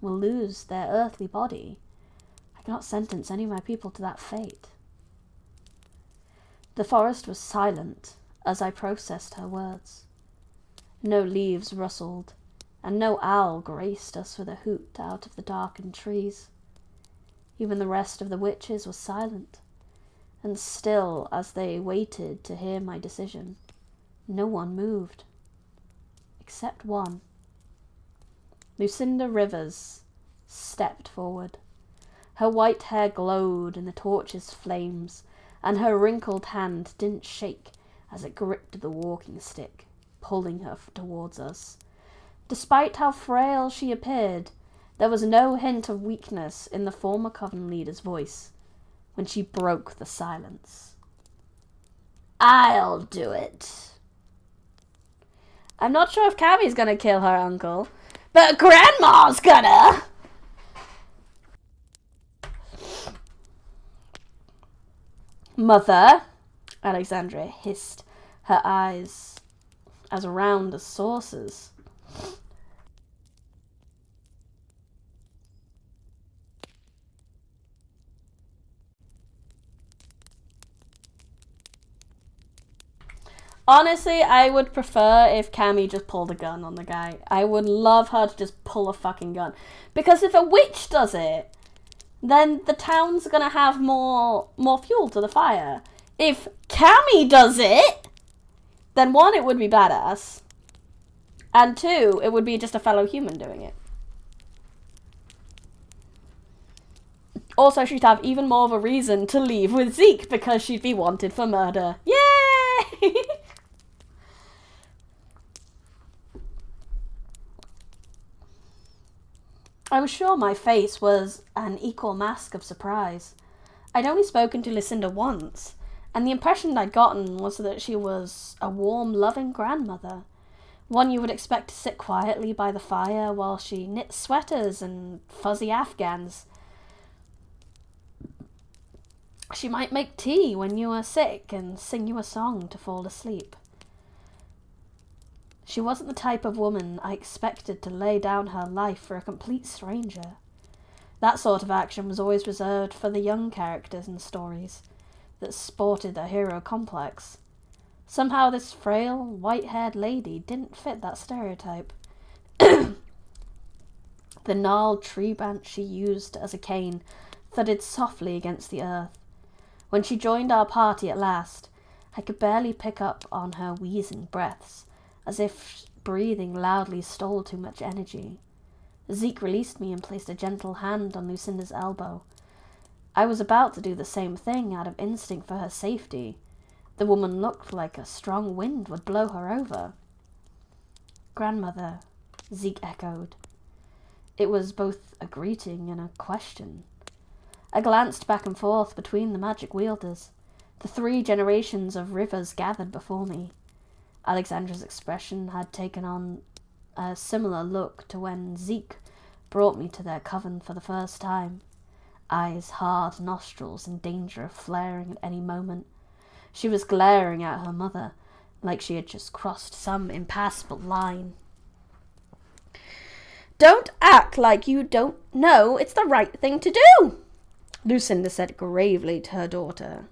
will lose their earthly body. I cannot sentence any of my people to that fate. The forest was silent as I processed her words. No leaves rustled, and no owl graced us with a hoot out of the darkened trees. Even the rest of the witches was silent, and still as they waited to hear my decision. No one moved. Except one. Lucinda Rivers stepped forward. Her white hair glowed in the torch's flames, and her wrinkled hand didn't shake as it gripped the walking stick, pulling her towards us. Despite how frail she appeared, there was no hint of weakness in the former Coven leader's voice when she broke the silence. I'll do it. I'm not sure if Cammie's gonna kill her uncle, but Grandma's gonna! Mother, Alexandria hissed, her eyes as round as saucers. Honestly, I would prefer if Cammie just pulled a gun on the guy. I would love her to just pull a fucking gun. Because if a witch does it, then the town's gonna have more fuel to the fire. If Cammie does it, then one, it would be badass. And two, it would be just a fellow human doing it. Also, she'd have even more of a reason to leave with Zeke because she'd be wanted for murder. Yay! I was sure my face was an equal mask of surprise. I'd only spoken to Lucinda once, and the impression I'd gotten was that she was a warm, loving grandmother. One you would expect to sit quietly by the fire while she knit sweaters and fuzzy afghans. She might make tea when you were sick and sing you a song to fall asleep. She wasn't the type of woman I expected to lay down her life for a complete stranger. That sort of action was always reserved for the young characters in stories that sported a hero complex. Somehow this frail, white-haired lady didn't fit that stereotype. The gnarled tree branch she used as a cane thudded softly against the earth. When she joined our party at last, I could barely pick up on her wheezing breaths, as if breathing loudly stole too much energy. Zeke released me and placed a gentle hand on Lucinda's elbow. I was about to do the same thing out of instinct for her safety. The woman looked like a strong wind would blow her over. Grandmother, Zeke echoed. It was both a greeting and a question. I glanced back and forth between the magic wielders. The 3 generations of Rivers gathered before me. Alexandra's expression had taken on a similar look to when Zeke brought me to their coven for the first time. Eyes hard, nostrils in danger of flaring at any moment. She was glaring at her mother, like she had just crossed some impassable line. Don't act like you don't know it's the right thing to do, Lucinda said gravely to her daughter.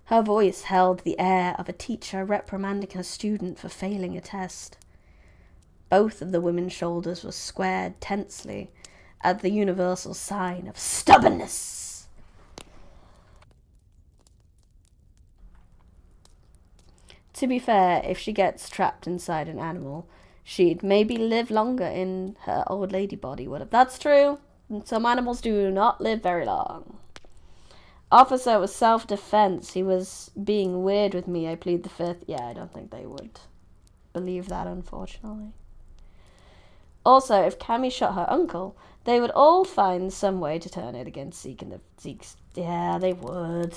Her voice held the air of a teacher reprimanding her student for failing a test. Both of the women's shoulders were squared tensely at the universal sign of stubbornness. To be fair, if she gets trapped inside an animal, she'd maybe live longer in her old lady body. That's true. Some animals do not live very long. Officer, was self-defense. He was being weird with me. I plead the fifth. Yeah, I don't think they would believe that, unfortunately. Also, if Cammy shot her uncle, they would all find some way to turn it against Zeke and the Zeke's. Yeah, they would.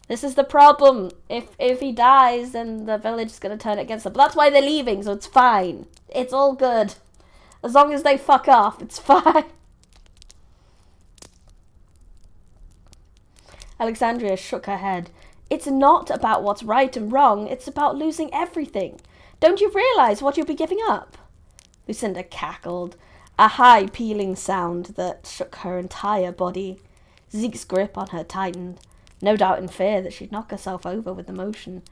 This is the problem. If he dies, then the village is going to turn it against them. But that's why they're leaving, so it's fine. It's all good. As long as they fuck off, it's fine. Alexandria shook her head. It's not about what's right and wrong. It's about losing everything. Don't you realize what you'll be giving up? Lucinda cackled, a high, pealing sound that shook her entire body. Zeke's grip on her tightened, no doubt in fear that she'd knock herself over with the motion.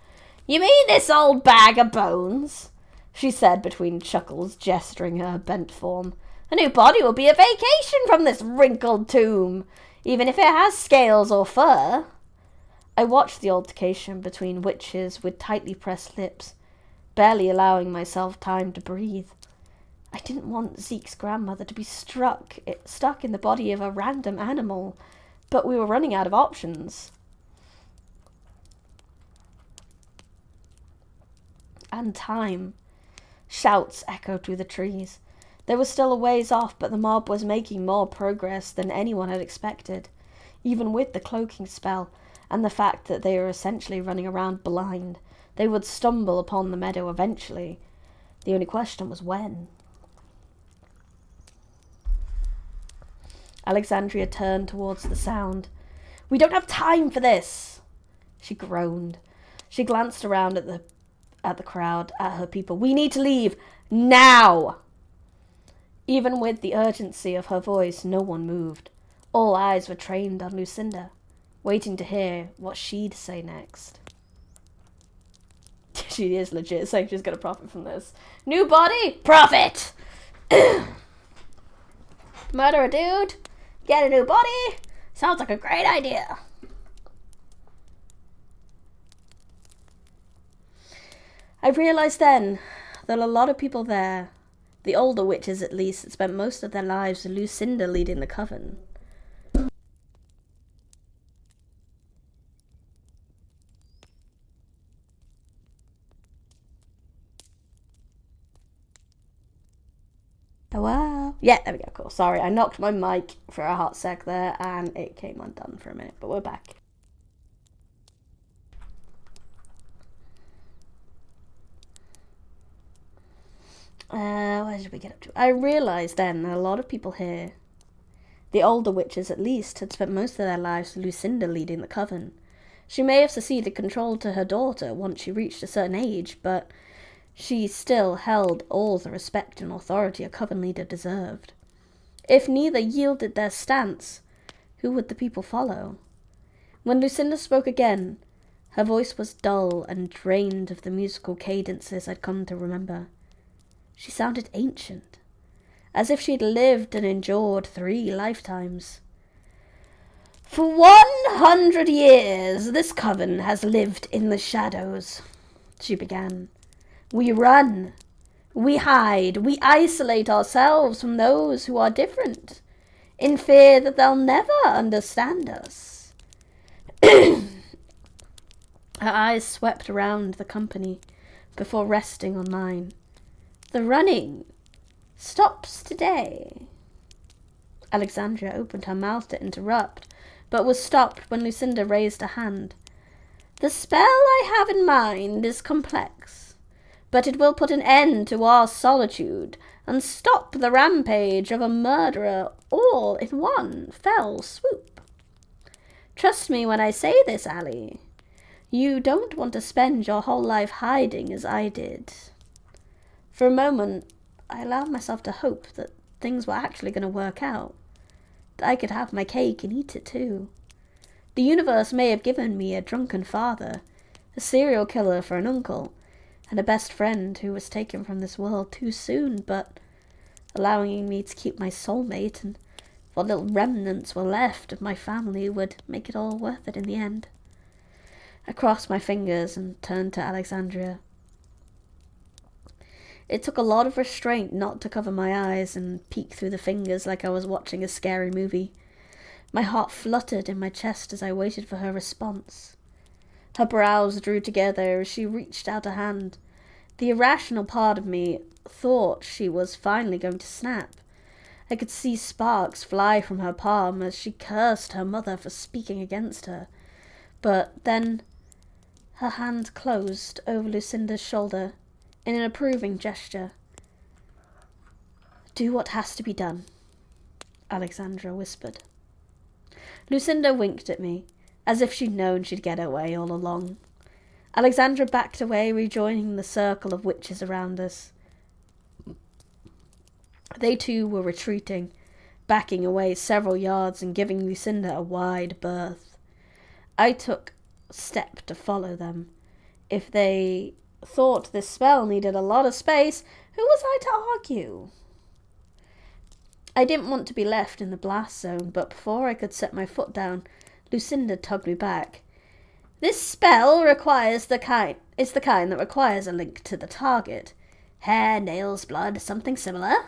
You mean this old bag of bones? She said between chuckles, gesturing her bent form. A new body will be a vacation from this wrinkled tomb, even if it has scales or fur. I watched the altercation between witches with tightly pressed lips, barely allowing myself time to breathe. I didn't want Zeke's grandmother to be stuck in the body of a random animal, but we were running out of options. And time. Shouts echoed through the trees. They were still a ways off, but the mob was making more progress than anyone had expected, even with the cloaking spell and the fact that they were essentially running around blind. They would stumble upon the meadow eventually. The only question was when. Alexandria turned towards the sound. We don't have time for this, she groaned. She glanced around at the crowd, at her people. We need to leave now. Even with the urgency of her voice, no one moved. All eyes were trained on Lucinda, waiting to hear what she'd say next. She is legit saying she's going to profit from this. New body? Profit! Murder a dude? Get a new body? Sounds like a great idea. I realised then that a lot of people there, the older witches at least, had spent most of their lives with Lucinda leading the coven. Oh, wow. Yeah, there we go, cool. Sorry, I knocked my mic for a hot sec there and it came undone for a minute, but we're back. Where did we get up to? I realised then that a lot of people here, the older witches at least, had spent most of their lives with Lucinda leading the coven. She may have succeeded control to her daughter once she reached a certain age, but she still held all the respect and authority a coven leader deserved. If neither yielded their stance, who would the people follow? When Lucinda spoke again, her voice was dull and drained of the musical cadences I'd come to remember. She sounded ancient, as if she'd lived and endured 3 lifetimes. For 100 years, this coven has lived in the shadows, she began. We run, we hide, we isolate ourselves from those who are different, in fear that they'll never understand us. Her eyes swept around the company before resting on mine. The running stops today. Alexandria opened her mouth to interrupt, but was stopped when Lucinda raised a hand. The spell I have in mind is complex, but it will put an end to our solitude and stop the rampage of a murderer all in one fell swoop. Trust me when I say this, Allie. You don't want to spend your whole life hiding as I did. For a moment, I allowed myself to hope that things were actually going to work out. That I could have my cake and eat it too. The universe may have given me a drunken father, a serial killer for an uncle, and a best friend who was taken from this world too soon, but allowing me to keep my soulmate and what little remnants were left of my family would make it all worth it in the end. I crossed my fingers and turned to Alexandria. It took a lot of restraint not to cover my eyes and peek through the fingers like I was watching a scary movie. My heart fluttered in my chest as I waited for her response. Her brows drew together as she reached out a hand. The irrational part of me thought she was finally going to snap. I could see sparks fly from her palm as she cursed her mother for speaking against her. But then her hand closed over Lucinda's shoulder in an approving gesture. "Do what has to be done," Alexandra whispered. Lucinda winked at me, as if she'd known she'd get her way all along. Alexandra backed away, rejoining the circle of witches around us. They too were retreating, backing away several yards and giving Lucinda a wide berth. I took a step to follow them. If they thought this spell needed a lot of space, who was I to argue? I didn't want to be left in the blast zone, but before I could set my foot down, Lucinda tugged me back. "This spell is the kind that requires a link to the target. Hair, nails, blood, something similar,"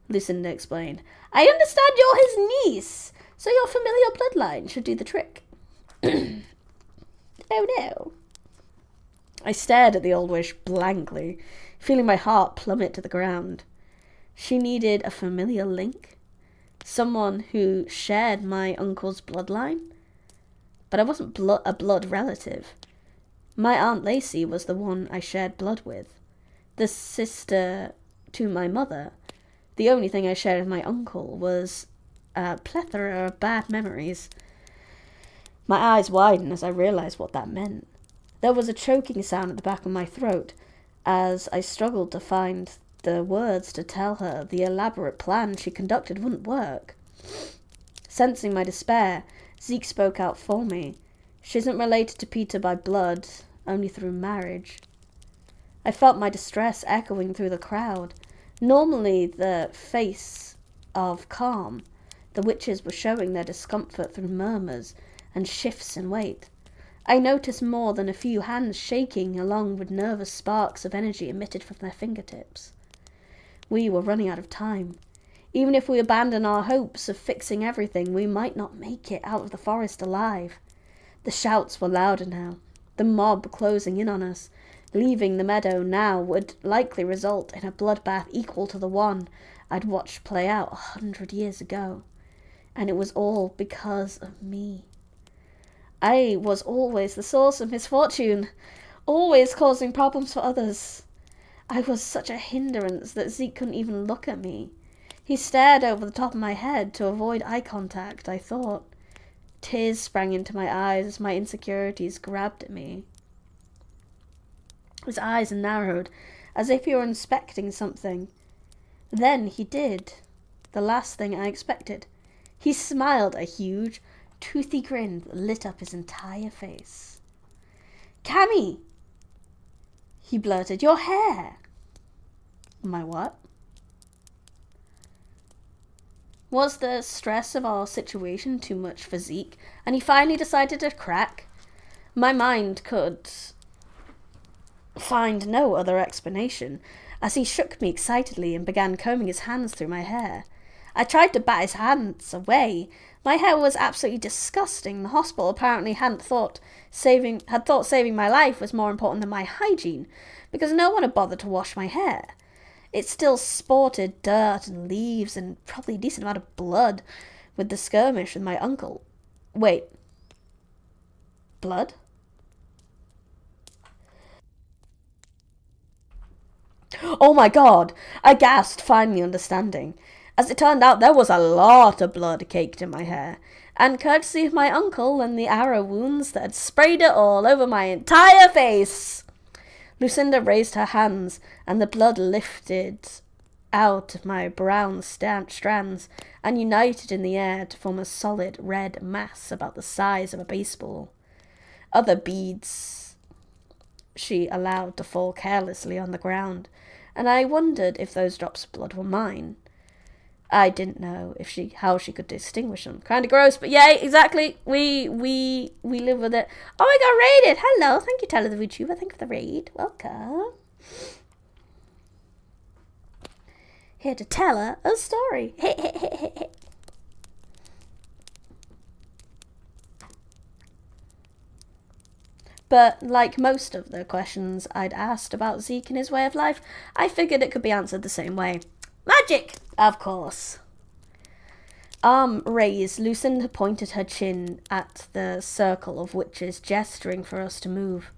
Lucinda explained. "I understand you're his niece, so your familial bloodline should do the trick." "Oh no." I stared at the old witch blankly, feeling my heart plummet to the ground. She needed a familiar link? Someone who shared my uncle's bloodline? But I wasn't a blood relative. My Aunt Lacey was the one I shared blood with. The sister to my mother. The only thing I shared with my uncle was a plethora of bad memories. My eyes widened as I realized what that meant. There was a choking sound at the back of my throat as I struggled to find the words to tell her the elaborate plan she conducted wouldn't work. Sensing my despair, Zeke spoke out for me. "She isn't related to Peter by blood, only through marriage." I felt my distress echoing through the crowd. Normally the face of calm, the witches were showing their discomfort through murmurs and shifts in weight. I noticed more than a few hands shaking along with nervous sparks of energy emitted from their fingertips. We were running out of time. Even if we abandoned our hopes of fixing everything, we might not make it out of the forest alive. The shouts were louder now, the mob closing in on us. Leaving the meadow now would likely result in a bloodbath equal to the one I'd watched play out 100 years ago. And it was all because of me. I was always the source of misfortune, always causing problems for others. I was such a hindrance that Zeke couldn't even look at me. He stared over the top of my head to avoid eye contact, I thought. Tears sprang into my eyes as my insecurities grabbed at me. His eyes narrowed, as if he were inspecting something. Then he did. The last thing I expected. He smiled, a huge, toothy grin that lit up his entire face. "Cammy!" he blurted. "Your hair!" "My what?" Was the stress of our situation too much for Zeke, and he finally decided to crack? My mind could find no other explanation, as he shook me excitedly and began combing his hands through my hair. I tried to bat his hands away. My hair was absolutely disgusting. The hospital apparently had thought saving my life was more important than my hygiene, because no one had bothered to wash my hair. It still sported dirt and leaves and probably a decent amount of blood with the skirmish with my uncle. Wait. Blood? Oh my god! I gasped, finally understanding. As it turned out, there was a lot of blood caked in my hair, and courtesy of my uncle and the arrow wounds that had sprayed it all over my entire face. Lucinda raised her hands, and the blood lifted out of my brown strands and united in the air to form a solid red mass about the size of a baseball. Other beads she allowed to fall carelessly on the ground, and I wondered if those drops of blood were mine. I didn't know how she could distinguish them. Kind of gross, but yeah, exactly. We live with it. Oh, I got raided. Hello, thank you, Tyler the VTuber. Thank you for the raid. Welcome. here to tell her a story. But like most of the questions I'd asked about Zeke and his way of life, I figured it could be answered the same way. Magic, of course. Arm raised, Lucinda pointed her chin at the circle of witches, gesturing for us to move.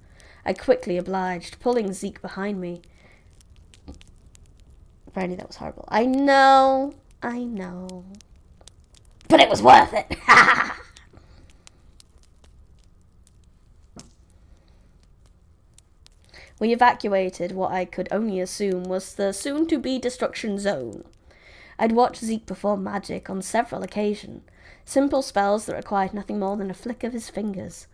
I quickly obliged, pulling Zeke behind me. Brandy, that was horrible. I know. But it was worth it. We evacuated what I could only assume was the soon-to-be destruction zone. I'd watched Zeke perform magic on several occasions, simple spells that required nothing more than a flick of his fingers.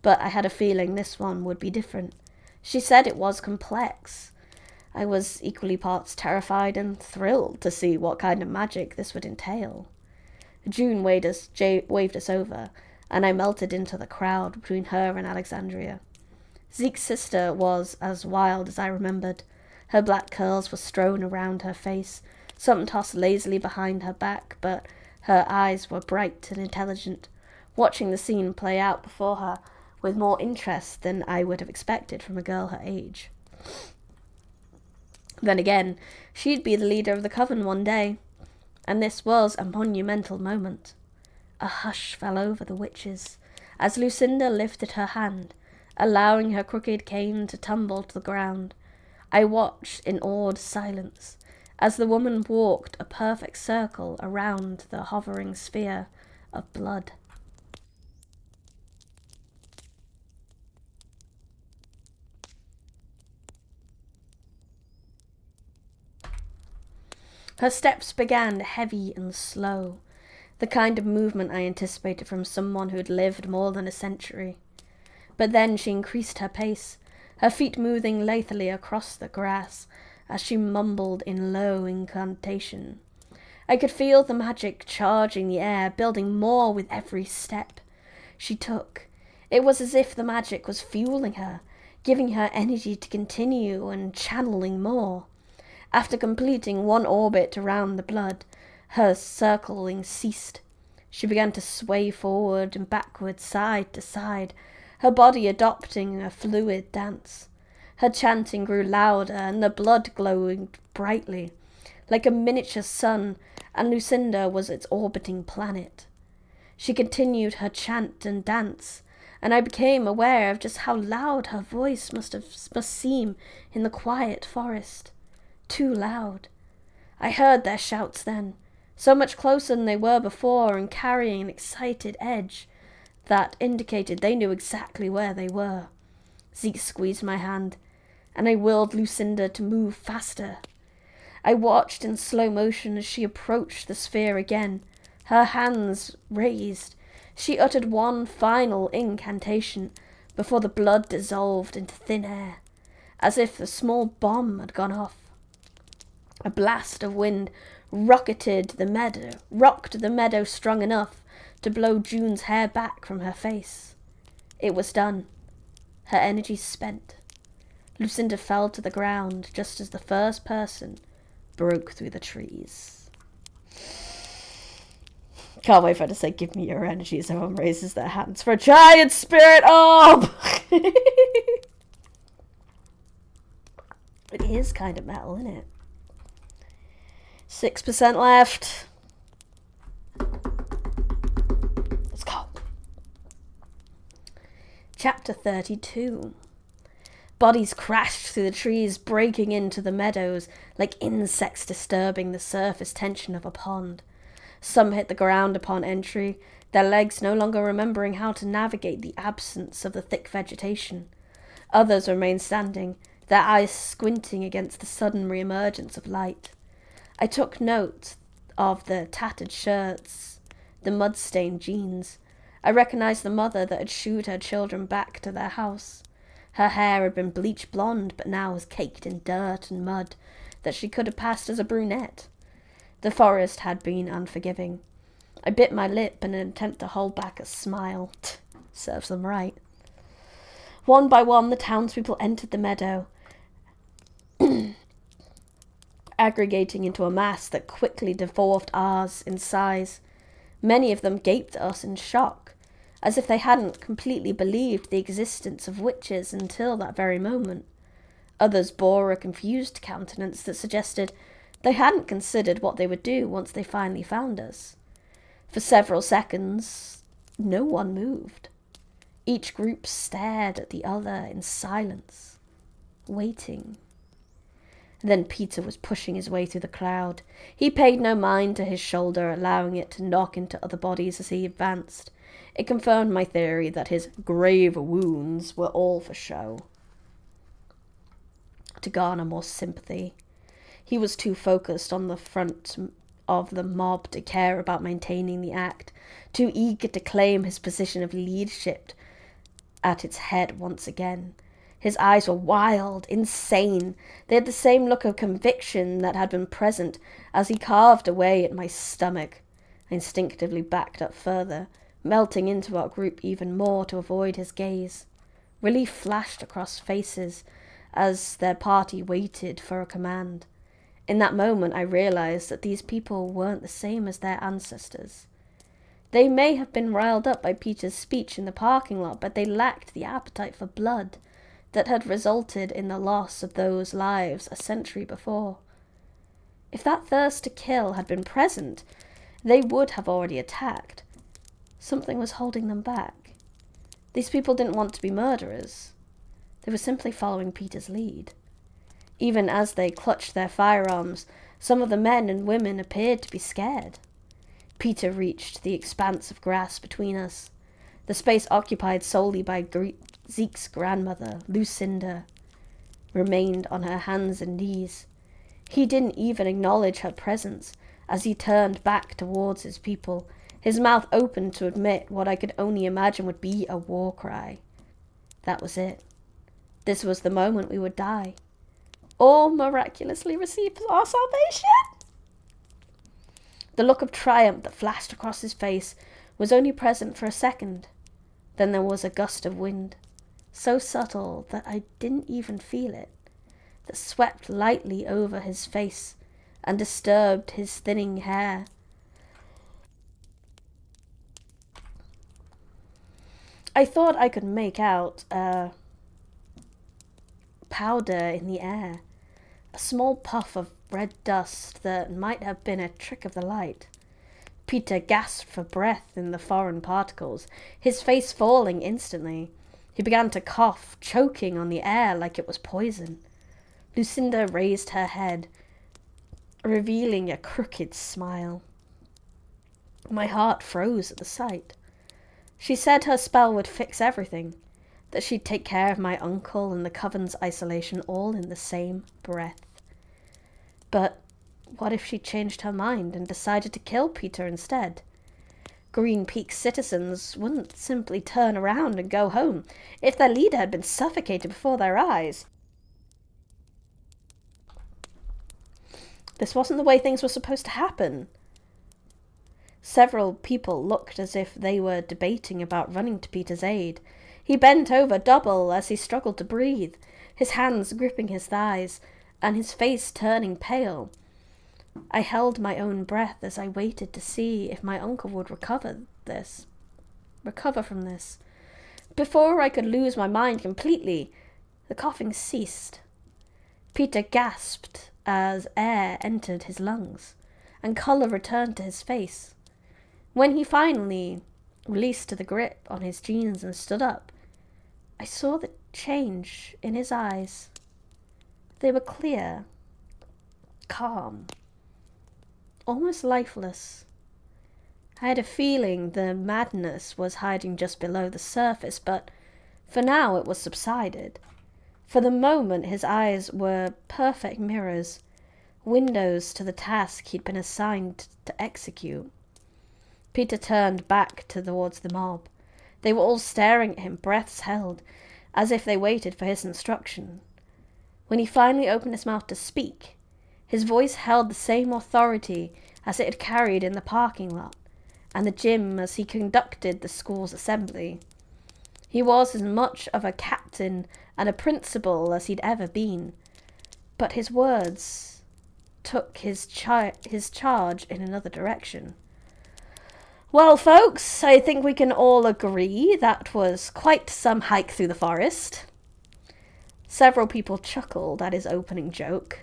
But I had a feeling this one would be different. She said it was complex. I was equally parts terrified and thrilled to see what kind of magic this would entail. June waved us over, and I melted into the crowd between her and Alexandria. Zeke's sister was as wild as I remembered. Her black curls were strewn around her face, some tossed lazily behind her back, but her eyes were bright and intelligent, watching the scene play out before her with more interest than I would have expected from a girl her age. Then again, she'd be the leader of the coven one day, and this was a monumental moment. A hush fell over the witches as Lucinda lifted her hand, allowing her crooked cane to tumble to the ground. I watched in awed silence as the woman walked a perfect circle around the hovering sphere of blood. Her steps began heavy and slow, the kind of movement I anticipated from someone who had lived more than a century. But then she increased her pace, her feet moving lithely across the grass as she mumbled in low incantation. I could feel the magic charging the air, building more with every step she took. It was as if the magic was fueling her, giving her energy to continue and channeling more. After completing one orbit around the blood, her circling ceased. She began to sway forward and backward, side to side, her body adopting a fluid dance. Her chanting grew louder, and the blood glowed brightly, like a miniature sun, and Lucinda was its orbiting planet. She continued her chant and dance, and I became aware of just how loud her voice must seem in the quiet forest. Too loud. I heard their shouts then, so much closer than they were before, and carrying an excited edge that indicated they knew exactly where they were. Zeke squeezed my hand, and I willed Lucinda to move faster. I watched in slow motion as she approached the sphere again, her hands raised. She uttered one final incantation before the blood dissolved into thin air, as if a small bomb had gone off. A blast of wind rocked the meadow strong enough to blow June's hair back from her face. It was done. Her energy spent. Lucinda fell to the ground just as the first person broke through the trees. Can't wait for her to say, "Give me your energy," as everyone raises their hands for a giant spirit orb! It is kind of metal, isn't it? 6% left. Let's go. Chapter 32. Bodies crashed through the trees, breaking into the meadows like insects disturbing the surface tension of a pond. Some hit the ground upon entry, their legs no longer remembering how to navigate the absence of the thick vegetation. Others remained standing, their eyes squinting against the sudden re-emergence of light. I took note of the tattered shirts, the mud-stained jeans. I recognized the mother that had shooed her children back to their house. Her hair had been bleached blonde, but now was caked in dirt and mud that she could have passed as a brunette. The forest had been unforgiving. I bit my lip in an attempt to hold back a smile. Serves them right. One by one, the townspeople entered the meadow. aggregating into a mass that quickly dwarfed ours in size. Many of them gaped at us in shock, as if they hadn't completely believed the existence of witches until that very moment. Others bore a confused countenance that suggested they hadn't considered what they would do once they finally found us. For several seconds, no one moved. Each group stared at the other in silence, waiting. Then Peter was pushing his way through the crowd. He paid no mind to his shoulder, allowing it to knock into other bodies as he advanced. It confirmed my theory that his grave wounds were all for show, to garner more sympathy. He was too focused on the front of the mob to care about maintaining the act, too eager to claim his position of leadership at its head once again. His eyes were wild, insane. They had the same look of conviction that had been present as he carved away at my stomach. I instinctively backed up further, melting into our group even more to avoid his gaze. Relief flashed across faces as their party waited for a command. In that moment, I realized that these people weren't the same as their ancestors. They may have been riled up by Peter's speech in the parking lot, but they lacked the appetite for blood that had resulted in the loss of those lives a century before. If that thirst to kill had been present, they would have already attacked. Something was holding them back. These people didn't want to be murderers. They were simply following Peter's lead. Even as they clutched their firearms, some of the men and women appeared to be scared. Peter reached the expanse of grass between us, the space occupied solely by Zeke's grandmother, Lucinda, remained on her hands and knees. He didn't even acknowledge her presence as he turned back towards his people, his mouth open to admit what I could only imagine would be a war cry. That was it. This was the moment we would die, or miraculously receive our salvation. The look of triumph that flashed across his face was only present for a second. Then there was a gust of wind, so subtle that I didn't even feel it, that swept lightly over his face and disturbed his thinning hair. I thought I could make out powder in the air, a small puff of red dust that might have been a trick of the light. Peter gasped for breath in the foreign particles, his face falling instantly. He began to cough, choking on the air like it was poison. Lucinda raised her head, revealing a crooked smile. My heart froze at the sight. She said her spell would fix everything, that she'd take care of my uncle and the coven's isolation all in the same breath. But what if she changed her mind and decided to kill Peter instead? Green Peak citizens wouldn't simply turn around and go home if their leader had been suffocated before their eyes. This wasn't the way things were supposed to happen. Several people looked as if they were debating about running to Peter's aid. He bent over double as he struggled to breathe, his hands gripping his thighs, and his face turning pale. I held my own breath as I waited to see if my uncle would recover from this. Before I could lose my mind completely, the coughing ceased. Peter gasped as air entered his lungs, and colour returned to his face. When he finally released the grip on his jeans and stood up, I saw the change in his eyes. They were clear, calm, almost lifeless. I had a feeling the madness was hiding just below the surface, but for now it was subsided. For the moment his eyes were perfect mirrors, windows to the task he'd been assigned to execute. Peter turned back towards the mob. They were all staring at him, breaths held, as if they waited for his instruction. When he finally opened his mouth to speak, his voice held the same authority as it had carried in the parking lot and the gym as he conducted the school's assembly. He was as much of a captain and a principal as he'd ever been, but his words, took his charge in another direction. Well, folks, I think we can all agree that was quite some hike through the forest. Several people chuckled at his opening joke,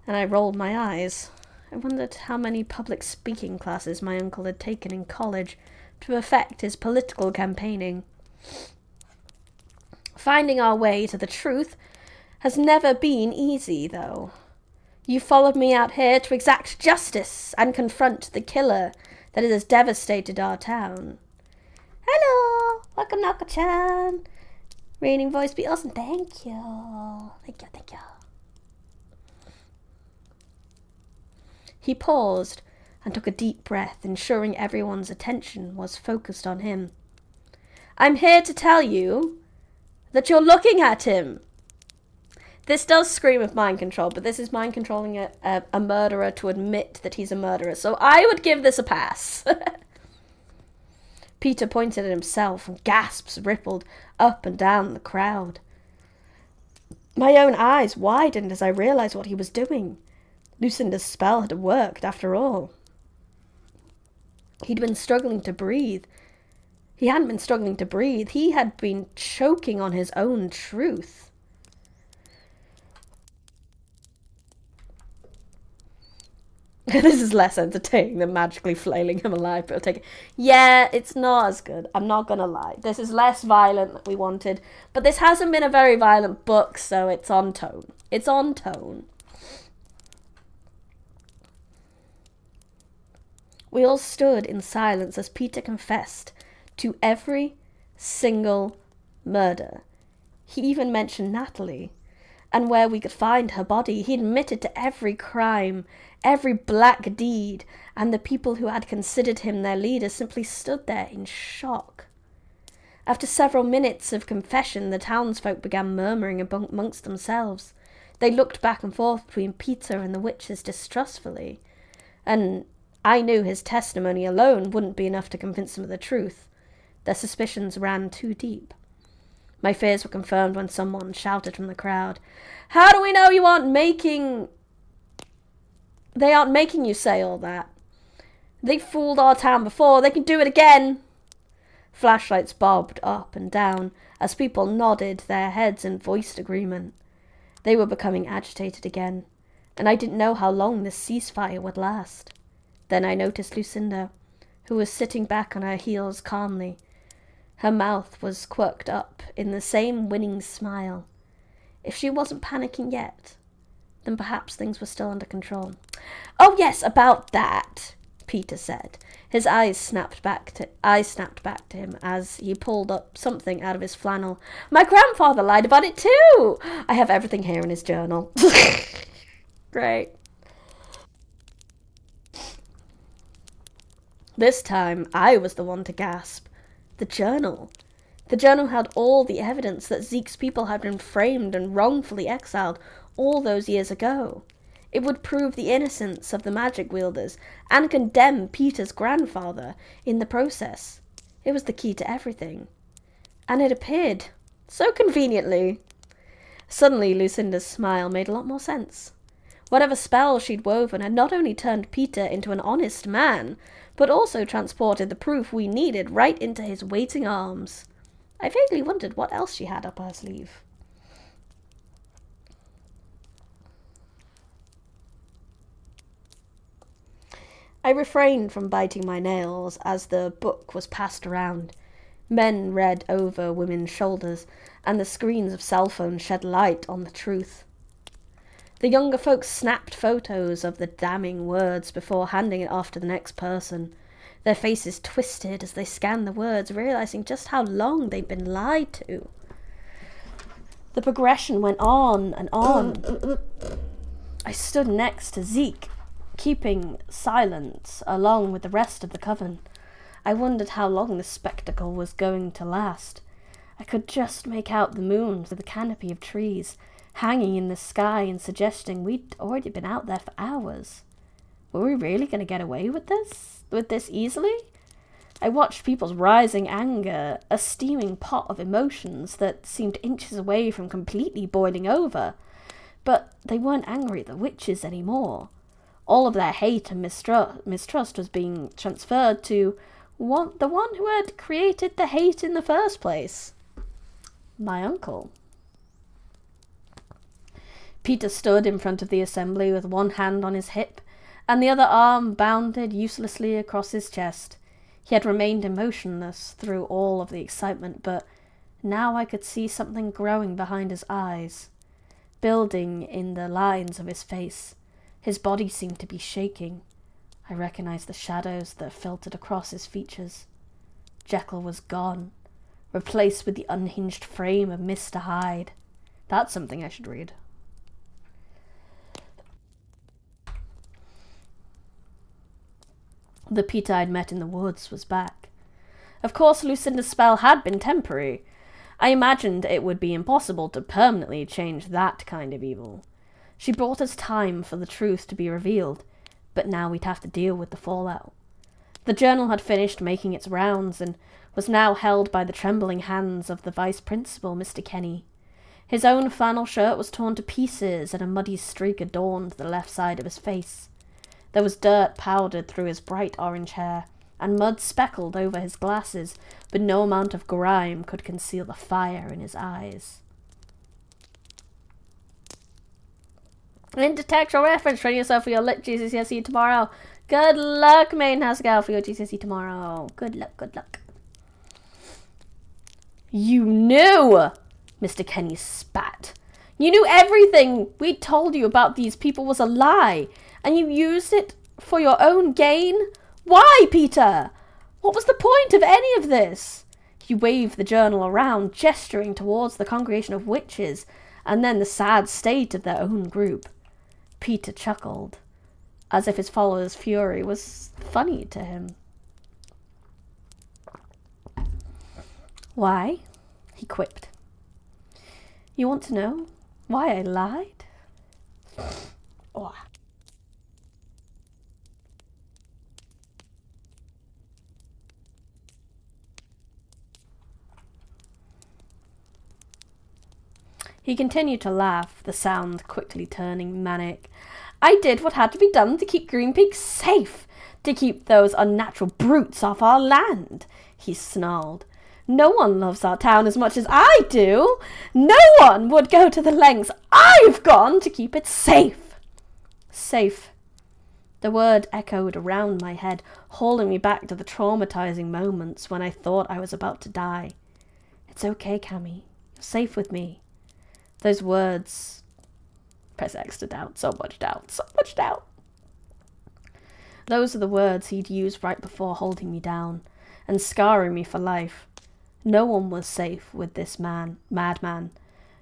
and I rolled my eyes. I wondered how many public speaking classes my uncle had taken in college to affect his political campaigning. Finding our way to the truth has never been easy, though. You followed me out here to exact justice and confront the killer that has devastated our town. Hello! Welcome, Naka-chan! Reading voice be awesome. Thank you. Thank you. He paused and took a deep breath, ensuring everyone's attention was focused on him. I'm here to tell you that you're looking at him. This does scream of mind control, but this is mind controlling a murderer to admit that he's a murderer, so I would give this a pass. Peter pointed at himself, and gasps rippled up and down the crowd. My own eyes widened as I realized what he was doing. Lucinda's spell had worked, after all. He'd been struggling to breathe. He hadn't been struggling to breathe. He had been choking on his own truth. This is less entertaining than magically flailing him alive, but I'll take it. Yeah, it's not as good. I'm not gonna lie. This is less violent than we wanted, but this hasn't been a very violent book, so it's on tone. It's on tone. We all stood in silence as Peter confessed to every single murder. He even mentioned Natalie and where we could find her body. He admitted to every crime, every black deed, and the people who had considered him their leader simply stood there in shock. After several minutes of confession, the townsfolk began murmuring amongst themselves. They looked back and forth between Peter and the witches distrustfully, and I knew his testimony alone wouldn't be enough to convince them of the truth. Their suspicions ran too deep. My fears were confirmed when someone shouted from the crowd, "How do we know they aren't making you say all that? They fooled our town before, they can do it again." Flashlights bobbed up and down as people nodded their heads and voiced agreement. They were becoming agitated again, and I didn't know how long this ceasefire would last. Then I noticed Lucinda, who was sitting back on her heels calmly. Her mouth was quirked up in the same winning smile. If she wasn't panicking yet, then perhaps things were still under control. "Oh yes, about that," Peter said. His eyes snapped back to him as he pulled up something out of his flannel. "My grandfather lied about it too! I have everything here in his journal." Great. This time, I was the one to gasp. The journal. The journal had all the evidence that Zeke's people had been framed and wrongfully exiled all those years ago. It would prove the innocence of the magic wielders and condemn Peter's grandfather in the process. It was the key to everything. And it appeared so conveniently. Suddenly, Lucinda's smile made a lot more sense. Whatever spell she'd woven had not only turned Peter into an honest man, but also transported the proof we needed right into his waiting arms. I vaguely wondered what else she had up her sleeve. I refrained from biting my nails as the book was passed around. Men read over women's shoulders, and the screens of cell phones shed light on the truth. The younger folks snapped photos of the damning words before handing it off to the next person. Their faces twisted as they scanned the words, realizing just how long they'd been lied to. The progression went on and on. I stood next to Zeke, keeping silence along with the rest of the coven. I wondered how long this spectacle was going to last. I could just make out the moon through the canopy of trees, hanging in the sky and suggesting we'd already been out there for hours. Were we really going to get away with this easily? I watched people's rising anger, a steaming pot of emotions that seemed inches away from completely boiling over. But they weren't angry at the witches anymore. All of their hate and mistrust was being transferred to the one who had created the hate in the first place. My uncle. Peter stood in front of the assembly with one hand on his hip and the other arm bounded uselessly across his chest. He had remained emotionless through all of the excitement, but now I could see something growing behind his eyes, building in the lines of his face. His body seemed to be shaking. I recognized the shadows that filtered across his features. Jekyll was gone, replaced with the unhinged frame of Mr. Hyde. That's something I should read. The Peter I'd met in the woods was back. Of course, Lucinda's spell had been temporary. I imagined it would be impossible to permanently change that kind of evil. She brought us time for the truth to be revealed, but now we'd have to deal with the fallout. The journal had finished making its rounds and was now held by the trembling hands of the vice principal, Mr. Kenny. His own flannel shirt was torn to pieces and a muddy streak adorned the left side of his face. There was dirt powdered through his bright orange hair, and mud speckled over his glasses, but no amount of grime could conceal the fire in his eyes. Intertextual reference, train yourself for your lit GCSE tomorrow. Good luck, main Haskell, for your GCSE tomorrow. Good luck, good luck. You knew! Mr. Kenny spat. You knew everything we told you about these people was a lie, and you used it for your own gain? Why, Peter? What was the point of any of this? He waved the journal around, gesturing towards the congregation of witches, and then the sad state of their own group. Peter chuckled, as if his followers' fury was funny to him. Why? He quipped. You want to know why I lied? Oh. He continued to laugh, the sound quickly turning manic. I did what had to be done to keep Green Peak safe, to keep those unnatural brutes off our land, he snarled. No one loves our town as much as I do. No one would go to the lengths I've gone to keep it safe. Safe. The word echoed around my head, hauling me back to the traumatizing moments when I thought I was about to die. It's okay, Cammy. You're safe with me. Those words, press X to doubt, so much doubt, so much doubt. Those are the words he'd used right before holding me down and scarring me for life. No one was safe with this madman.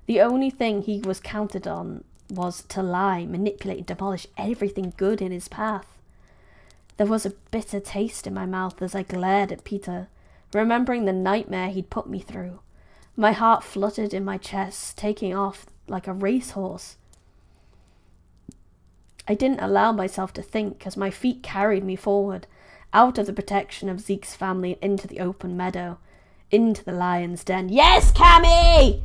The only thing he was counted on was to lie, manipulate, and demolish everything good in his path. There was a bitter taste in my mouth as I glared at Peter, remembering the nightmare he'd put me through. My heart fluttered in my chest, taking off like a racehorse. I didn't allow myself to think as my feet carried me forward, out of the protection of Zeke's family into the open meadow, into the lion's den. Yes, Cammy!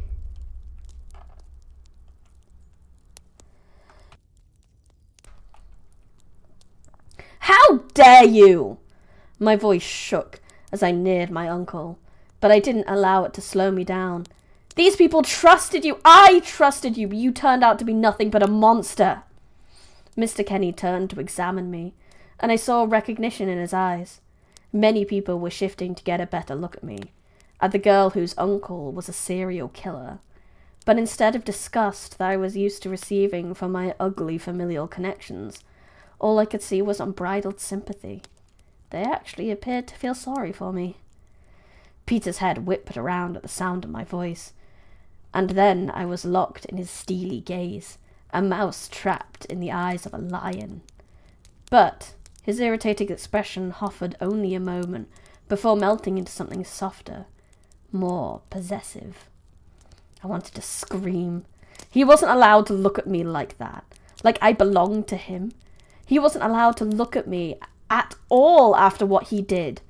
How dare you! My voice shook as I neared my uncle, but I didn't allow it to slow me down. These people trusted you. I trusted you, but you turned out to be nothing but a monster. Mr. Kenny turned to examine me, and I saw recognition in his eyes. Many people were shifting to get a better look at me, at the girl whose uncle was a serial killer. But instead of disgust that I was used to receiving from my ugly familial connections, all I could see was unbridled sympathy. They actually appeared to feel sorry for me. Peter's head whipped around at the sound of my voice, and then I was locked in his steely gaze, a mouse trapped in the eyes of a lion. But his irritated expression hovered only a moment before melting into something softer, more possessive. I wanted to scream. He wasn't allowed to look at me like that, like I belonged to him. He wasn't allowed to look at me at all after what he did.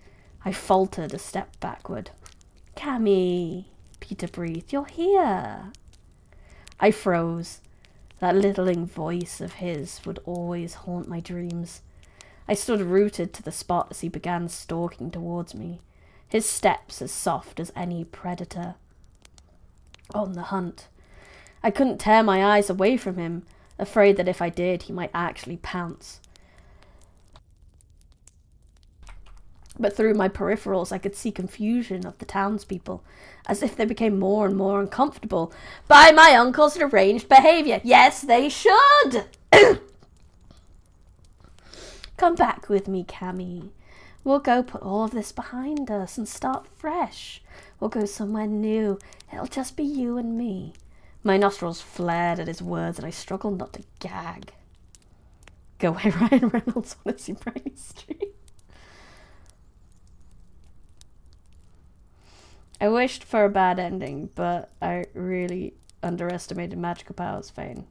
I faltered a step backward. Cammy, Peter breathed, you're here. I froze. That littling voice of his would always haunt my dreams. I stood rooted to the spot as he began stalking towards me, his steps as soft as any predator on the hunt. I couldn't tear my eyes away from him, afraid that if I did, he might actually pounce. But through my peripherals, I could see confusion of the townspeople, as if they became more and more uncomfortable by my uncle's deranged behaviour. Yes, they should! Come back with me, Cammy. We'll go put all of this behind us and start fresh. We'll go somewhere new. It'll just be you and me. My nostrils flared at his words, and I struggled not to gag. Go away, Ryan Reynolds, honestly, Briny Street. I wished for a bad ending, but I really underestimated magical powers. Fair.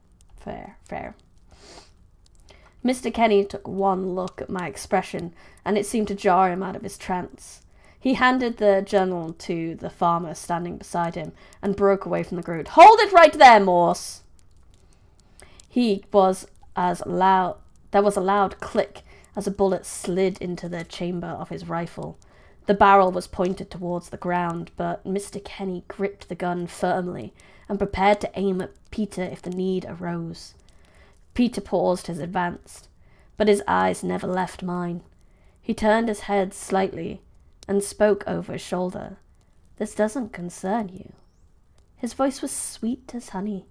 Mr. Kenny took one look at my expression, and it seemed to jar him out of his trance. He handed the journal to the farmer standing beside him and broke away from the group. Hold it right there, Morse! There was a loud click as a bullet slid into the chamber of his rifle. The barrel was pointed towards the ground, but Mr. Kenny gripped the gun firmly and prepared to aim at Peter if the need arose. Peter paused his advance, but his eyes never left mine. He turned his head slightly and spoke over his shoulder. This doesn't concern you. His voice was sweet as honey,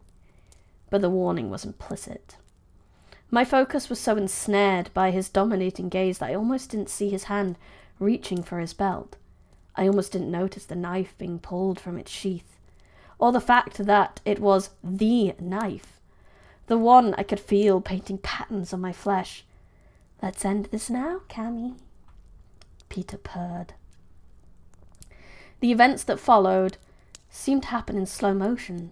but the warning was implicit. My focus was so ensnared by his dominating gaze that I almost didn't see his hand reaching for his belt. I almost didn't notice the knife being pulled from its sheath, or the fact that it was the knife, the one I could feel painting patterns on my flesh. Let's end this now, Cammy, Peter purred. The events that followed seemed to happen in slow motion.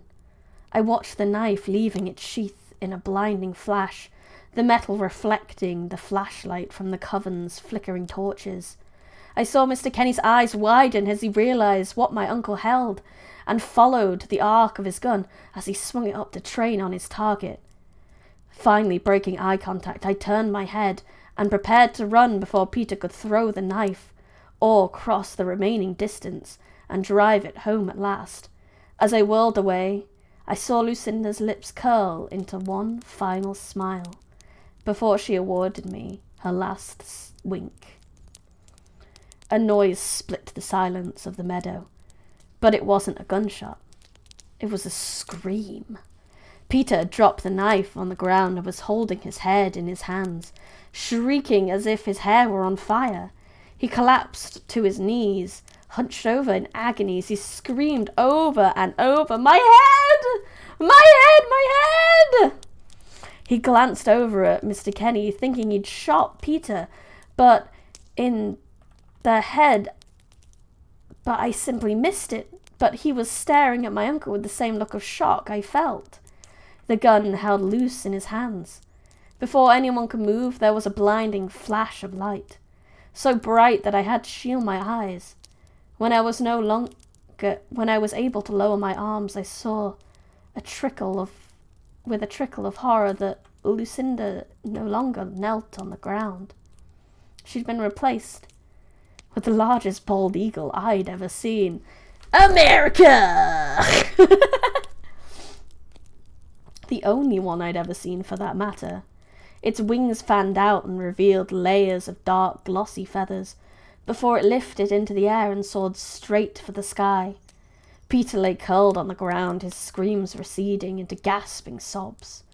I watched the knife leaving its sheath in a blinding flash, the metal reflecting the flashlight from the coven's flickering torches. I saw Mr. Kenny's eyes widen as he realized what my uncle held, and followed the arc of his gun as he swung it up to train on his target. Finally breaking eye contact, I turned my head and prepared to run before Peter could throw the knife or cross the remaining distance and drive it home at last. As I whirled away, I saw Lucinda's lips curl into one final smile before she awarded me her last wink. A noise split the silence of the meadow, but it wasn't a gunshot. It was a scream. Peter had dropped the knife on the ground and was holding his head in his hands, shrieking as if his hair were on fire. He collapsed to his knees, hunched over in agony as he screamed over and over, "My head! My head! My head!" He glanced over at Mr. Kenny, thinking he'd shot Peter, but I simply missed it. But he was staring at my uncle with the same look of shock I felt. The gun held loose in his hands. Before anyone could move, there was a blinding flash of light, so bright that I had to shield my eyes. When I was able to lower my arms, I saw with a trickle of horror that Lucinda no longer knelt on the ground. She'd been replaced with the largest bald eagle I'd ever seen. America! The only one I'd ever seen, for that matter. Its wings fanned out and revealed layers of dark, glossy feathers before it lifted into the air and soared straight for the sky. Peter lay curled on the ground, his screams receding into gasping sobs.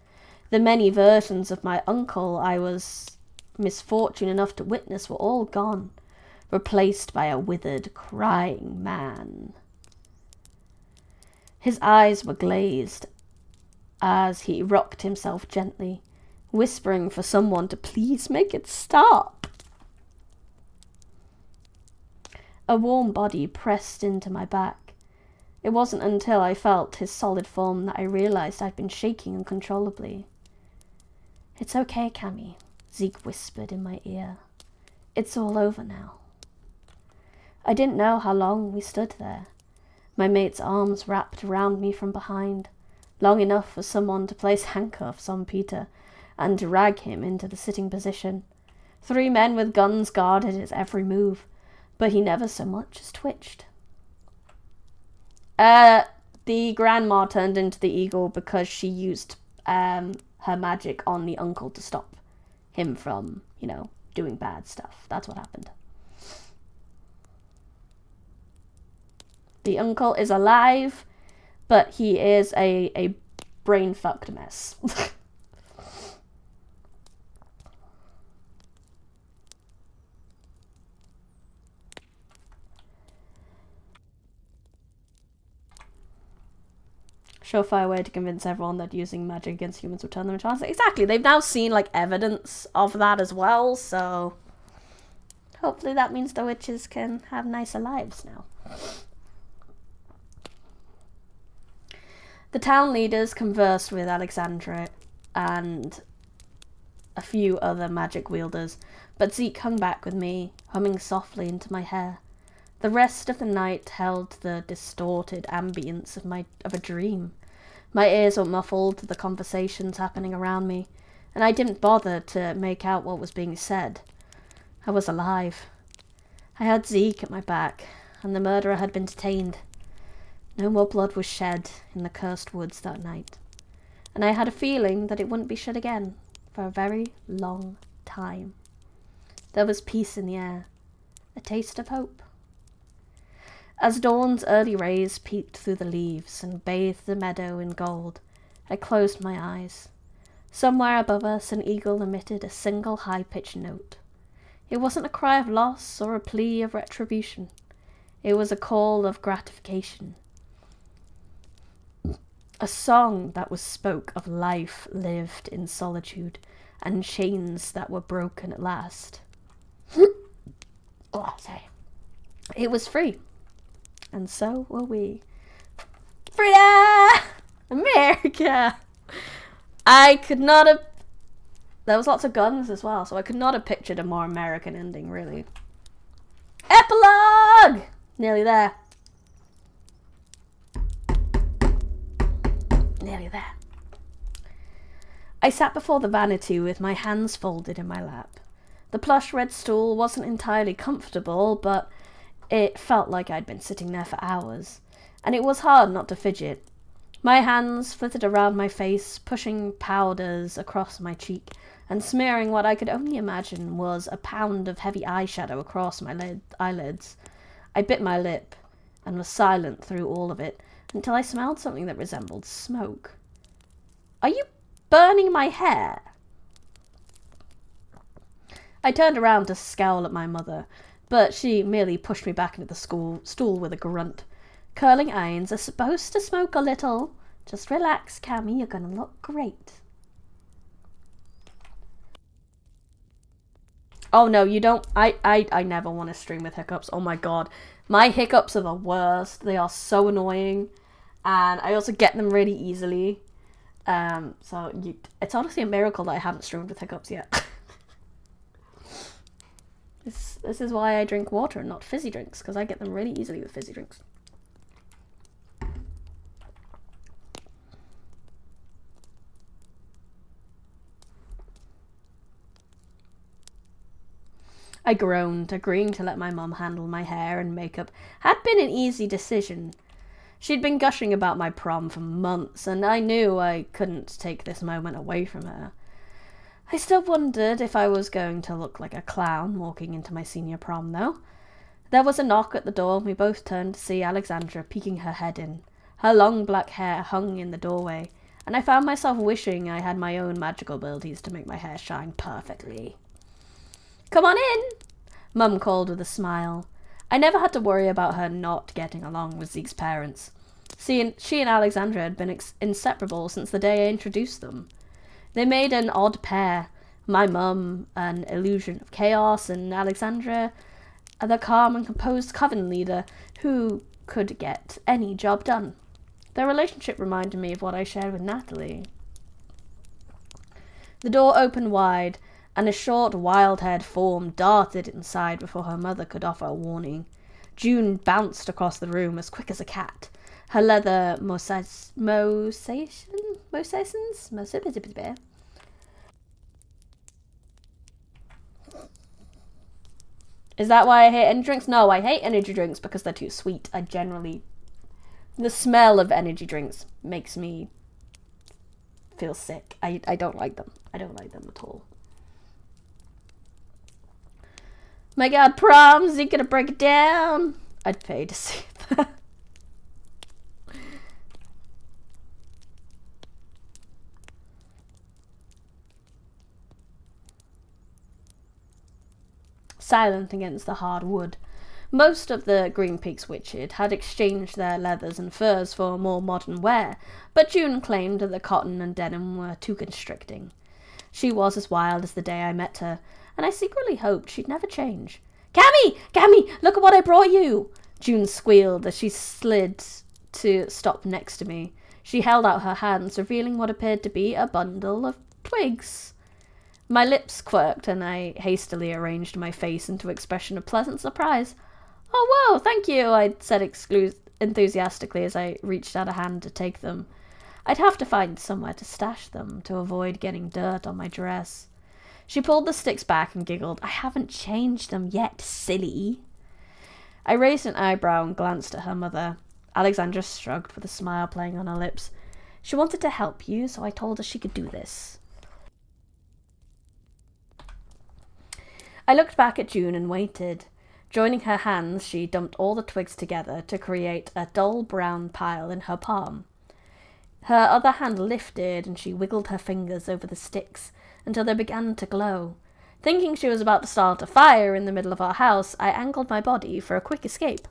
The many versions of my uncle I was misfortune enough to witness were all gone, replaced by a withered, crying man. His eyes were glazed as he rocked himself gently, whispering for someone to please make it stop. A warm body pressed into my back. It wasn't until I felt his solid form that I realized I'd been shaking uncontrollably. "It's okay, Cammy," Zeke whispered in my ear. "It's all over now." I didn't know how long we stood there, my mate's arms wrapped around me from behind, long enough for someone to place handcuffs on Peter and drag him into the sitting position. 3 men with guns guarded his every move, but he never so much as twitched. The grandma turned into the eagle because she used her magic on the uncle to stop him from, doing bad stuff. That's what happened. The uncle is alive, but he is a brain-fucked mess. Surefire way to convince everyone that using magic against humans will turn them into monsters. Exactly. They've now seen, evidence of that as well, so hopefully that means the witches can have nicer lives now. The town leaders conversed with Alexandra and a few other magic wielders, but Zeke hung back with me, humming softly into my hair. The rest of the night held the distorted ambience of a dream. My ears were muffled to the conversations happening around me, and I didn't bother to make out what was being said. I was alive. I had Zeke at my back, and the murderer had been detained. No more blood was shed in the cursed woods that night, and I had a feeling that it wouldn't be shed again for a very long time. There was peace in the air, a taste of hope. As dawn's early rays peeked through the leaves and bathed the meadow in gold, I closed my eyes. Somewhere above us, an eagle emitted a single high-pitched note. It wasn't a cry of loss or a plea of retribution. It was a call of gratification. A song that spoke of life lived in solitude and chains that were broken at last. Sorry. It was free. And so were we. Freedom! America! I could not have... There was lots of guns as well, so I could not have pictured a more American ending, really. Epilogue! Nearly there. Nearly there. I sat before the vanity with my hands folded in my lap. The plush red stool wasn't entirely comfortable, but it felt like I'd been sitting there for hours, and it was hard not to fidget. My hands flitted around my face, pushing powders across my cheek, and smearing what I could only imagine was a pound of heavy eyeshadow across my eyelids. I bit my lip, and was silent through all of it, until I smelled something that resembled smoke. "Are you burning my hair?" I turned around to scowl at my mother, but she merely pushed me back into the stool with a grunt. "Curling irons are supposed to smoke a little. Just relax, Cammy, you're gonna look great." Oh no, you don't. I never want to stream with hiccups. Oh my god. My hiccups are the worst. They are so annoying. And I also get them really easily. It's honestly a miracle that I haven't streamed with hiccups yet. This is why I drink water and not fizzy drinks, because I get them really easily with fizzy drinks. I groaned, agreeing to let my mum handle my hair and makeup had been an easy decision. She'd been gushing about my prom for months, and I knew I couldn't take this moment away from her. I still wondered if I was going to look like a clown walking into my senior prom, though. There was a knock at the door, and we both turned to see Alexandra peeking her head in. Her long black hair hung in the doorway, and I found myself wishing I had my own magical abilities to make my hair shine perfectly. "Come on in," Mum called with a smile. I never had to worry about her not getting along with Zeke's parents. She and Alexandra had been inseparable since the day I introduced them. They made an odd pair. My mum, an illusion of chaos, and Alexandra, the calm and composed coven leader who could get any job done. Their relationship reminded me of what I shared with Natalie. The door opened wide, and a short, wild-haired form darted inside before her mother could offer a warning. June bounced across the room as quick as a cat. Her leather moccasins? Is that why I hate energy drinks? No, I hate energy drinks because they're too sweet. The smell of energy drinks makes me feel sick. I don't like them. I don't like them at all. My god, proms, you gonna break it down? I'd pay to see that. Silent against the hard wood. Most of the Green Peaks witched had exchanged their leathers and furs for more modern wear, but June claimed that the cotton and denim were too constricting. She was as wild as the day I met her, and I secretly hoped she'd never change. Cammy, look at what I brought you! June squealed as she slid to stop next to me. She held out her hands, revealing what appeared to be a bundle of twigs. My lips quirked, and I hastily arranged my face into an expression of pleasant surprise. Oh, whoa, thank you, I said enthusiastically as I reached out a hand to take them. I'd have to find somewhere to stash them to avoid getting dirt on my dress. She pulled the sticks back and giggled. I haven't changed them yet, silly. I raised an eyebrow and glanced at her mother. Alexandra shrugged with a smile playing on her lips. She wanted to help you, so I told her she could do this. I looked back at June and waited. Joining her hands, she dumped all the twigs together to create a dull brown pile in her palm. Her other hand lifted and she wiggled her fingers over the sticks until they began to glow. Thinking she was about to start a fire in the middle of our house, I angled my body for a quick escape.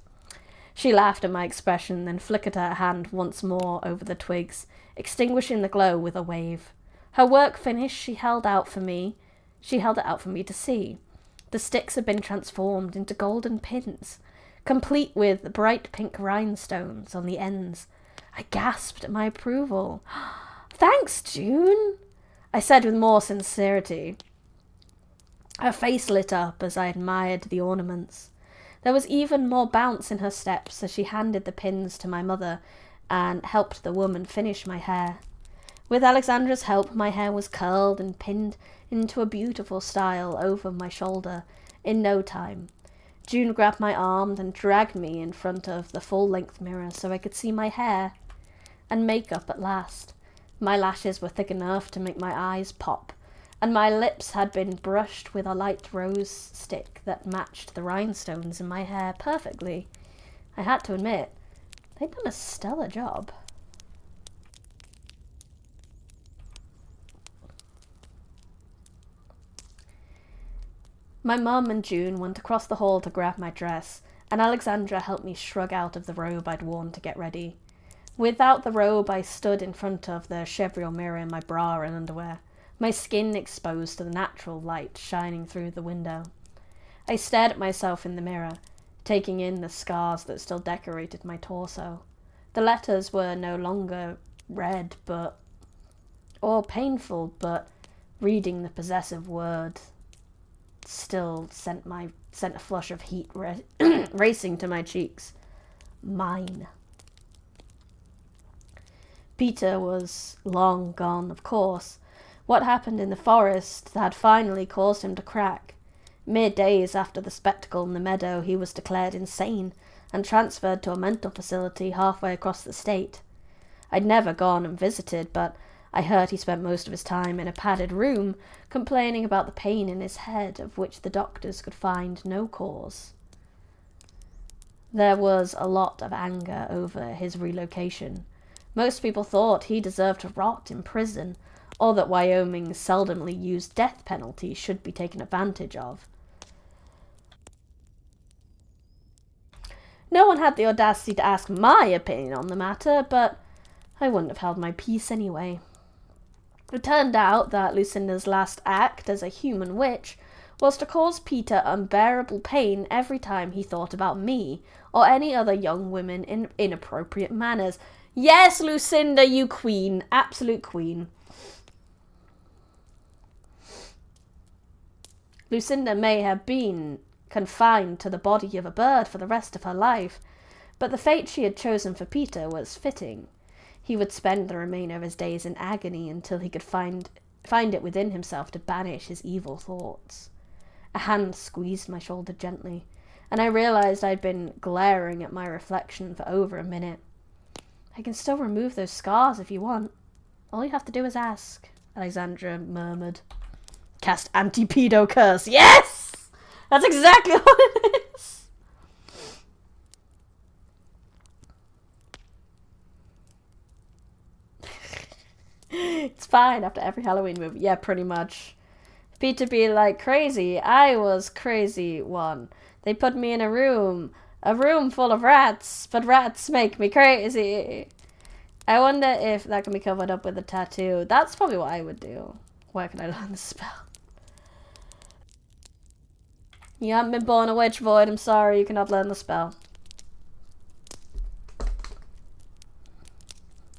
She laughed at my expression, then flickered her hand once more over the twigs, extinguishing the glow with a wave. Her work finished, she held it out for me to see. The sticks had been transformed into golden pins, complete with bright pink rhinestones on the ends. I gasped at my approval. Thanks, June, I said with more sincerity. Her face lit up as I admired the ornaments. There was even more bounce in her steps as she handed the pins to my mother and helped the woman finish my hair. With Alexandra's help, my hair was curled and pinned into a beautiful style over my shoulder in no time. June grabbed my arm and dragged me in front of the full-length mirror so I could see my hair and makeup at last. My lashes were thick enough to make my eyes pop, and my lips had been brushed with a light rose stick that matched the rhinestones in my hair perfectly. I had to admit, they'd done a stellar job. My mum and June went across the hall to grab my dress, and Alexandra helped me shrug out of the robe I'd worn to get ready. Without the robe, I stood in front of the chevril mirror in my bra and underwear, my skin exposed to the natural light shining through the window. I stared at myself in the mirror, taking in the scars that still decorated my torso. The letters were no longer red or painful, but reading the possessive word still sent a flush of heat racing to my cheeks. Mine. Peter was long gone, of course. What happened in the forest had finally caused him to crack. Mere days after the spectacle in the meadow, he was declared insane and transferred to a mental facility halfway across the state. I'd never gone and visited, but I heard he spent most of his time in a padded room, complaining about the pain in his head, of which the doctors could find no cause. There was a lot of anger over his relocation. Most people thought he deserved to rot in prison, or that Wyoming's seldomly used death penalty should be taken advantage of. No one had the audacity to ask my opinion on the matter, but I wouldn't have held my peace anyway. It turned out that Lucinda's last act as a human witch was to cause Peter unbearable pain every time he thought about me or any other young women in inappropriate manners. Yes, Lucinda, you queen. Absolute queen. Lucinda may have been confined to the body of a bird for the rest of her life, But the fate she had chosen for Peter was fitting. He would spend the remainder of his days in agony until he could find it within himself to banish his evil thoughts. A hand squeezed my shoulder gently, and I realized I'd been glaring at my reflection for over a minute. I can still remove those scars if you want. All you have to do is ask, Alexandra murmured. Cast anti-pedo curse. Yes! That's exactly what it is. It's fine after every Halloween movie. Yeah, pretty much. Peter be like, crazy. I was crazy one. They put me in a room full of rats, but rats make me crazy. I wonder if that can be covered up with a tattoo. That's probably what I would do. Where can I learn the spell? You haven't been born a witch, Void. I'm sorry, you cannot learn the spell.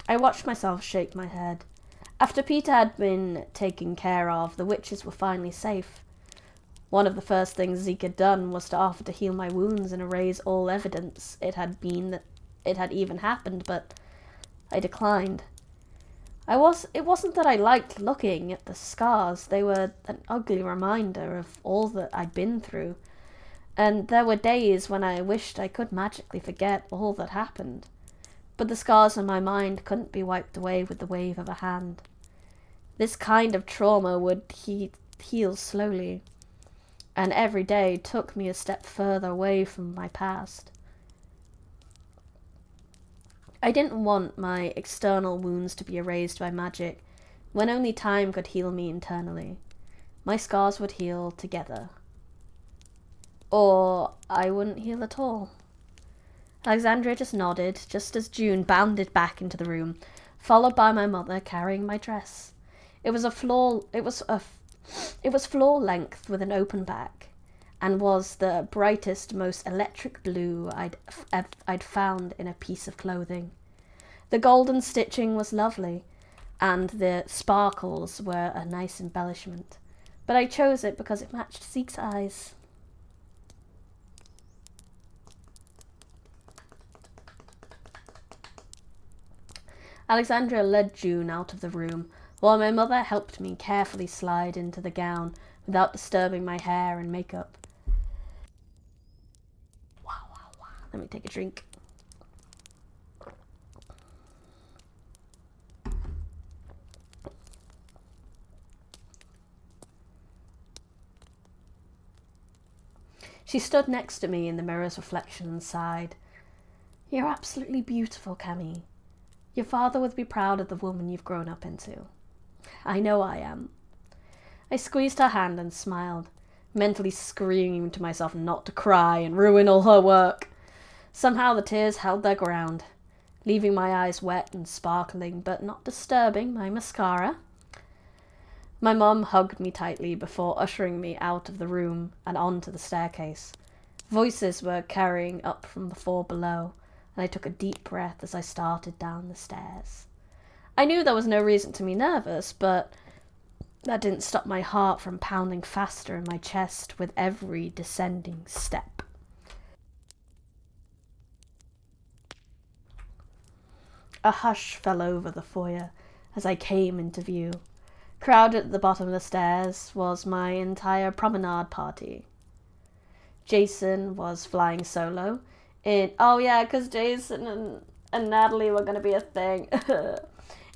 I watched myself shake my head. After Peter had been taken care of, the witches were finally safe. One of the first things Zeke had done was to offer to heal my wounds and erase all evidence it had even happened, but I declined. It wasn't that I liked looking at the scars. They were an ugly reminder of all that I'd been through, and there were days when I wished I could magically forget all that happened. But the scars on my mind couldn't be wiped away with the wave of a hand. This kind of trauma would heal slowly, and every day took me a step further away from my past. I didn't want my external wounds to be erased by magic, when only time could heal me internally. My scars would heal together. Or I wouldn't heal at all. Alexandria just nodded, just as June bounded back into the room, followed by my mother carrying my dress. It was floor length with an open back, and was the brightest, most electric blue I'd found in a piece of clothing. The golden stitching was lovely, and the sparkles were a nice embellishment, but I chose it because it matched Zeke's eyes. Alexandria led June out of the room, while my mother helped me carefully slide into the gown without disturbing my hair and makeup. Let me take a drink. She stood next to me in the mirror's reflection and sighed. You're absolutely beautiful, Cammy. Your father would be proud of the woman you've grown up into. I know I am. I squeezed her hand and smiled, mentally screaming to myself not to cry and ruin all her work. Somehow the tears held their ground, leaving my eyes wet and sparkling, but not disturbing my mascara. My mum hugged me tightly before ushering me out of the room and onto the staircase. Voices were carrying up from the floor below, and I took a deep breath as I started down the stairs. I knew there was no reason to be nervous, but that didn't stop my heart from pounding faster in my chest with every descending step. A hush fell over the foyer as I came into view. Crowded at the bottom of the stairs was my entire promenade party. Jason was flying solo because Jason and Natalie were going to be a thing.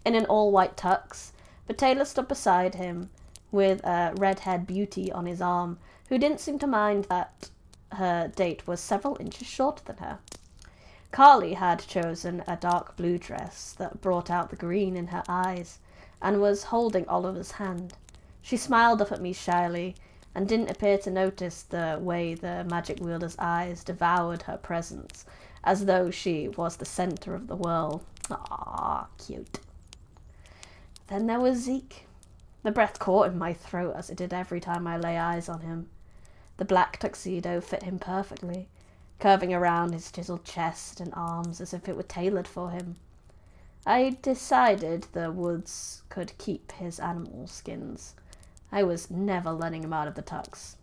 In an all-white tux, but Taylor stood beside him with a redhead beauty on his arm, who didn't seem to mind that her date was several inches shorter than her. Carly had chosen a dark blue dress that brought out the green in her eyes, and was holding Oliver's hand. She smiled up at me shyly, and didn't appear to notice the way the magic wielder's eyes devoured her presence, as though she was the center of the world. Ah, cute. Then there was Zeke. The breath caught in my throat as it did every time I lay eyes on him. The black tuxedo fit him perfectly, curving around his chiseled chest and arms as if it were tailored for him. I decided the woods could keep his animal skins. I was never letting him out of the tux.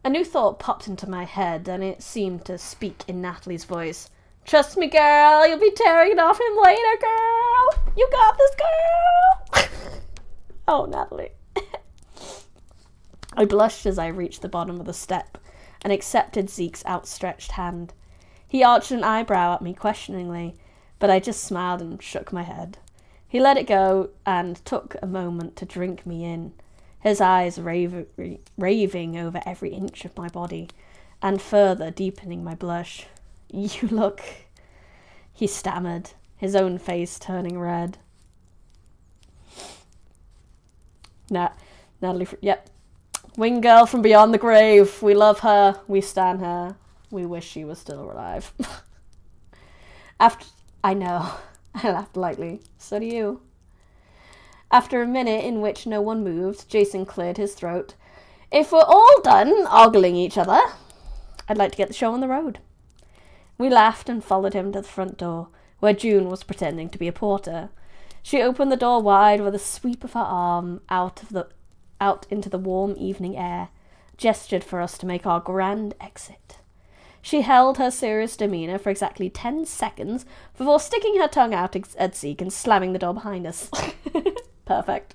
A new thought popped into my head, and it seemed to speak in Natalie's voice. Trust me, girl, you'll be tearing it off him later, girl! You got this, girl! Oh, Natalie. I blushed as I reached the bottom of the step and accepted Zeke's outstretched hand. He arched an eyebrow at me questioningly, but I just smiled and shook my head. He let it go and took a moment to drink me in, his eyes raving over every inch of my body, and further deepening my blush. You look... He stammered, his own face turning red. Natalie... Yep. Wing girl from beyond the grave. We love her. We stan her. We wish she was still alive. I know. I laughed lightly. So do you. After a minute in which no one moved, Jason cleared his throat. If we're all done ogling each other, I'd like to get the show on the road. We laughed and followed him to the front door, where June was pretending to be a porter. She opened the door wide with a sweep of her arm out into the warm evening air, gestured for us to make our grand exit. She held her serious demeanour for exactly 10 seconds before sticking her tongue out at Zeke and slamming the door behind us. Perfect.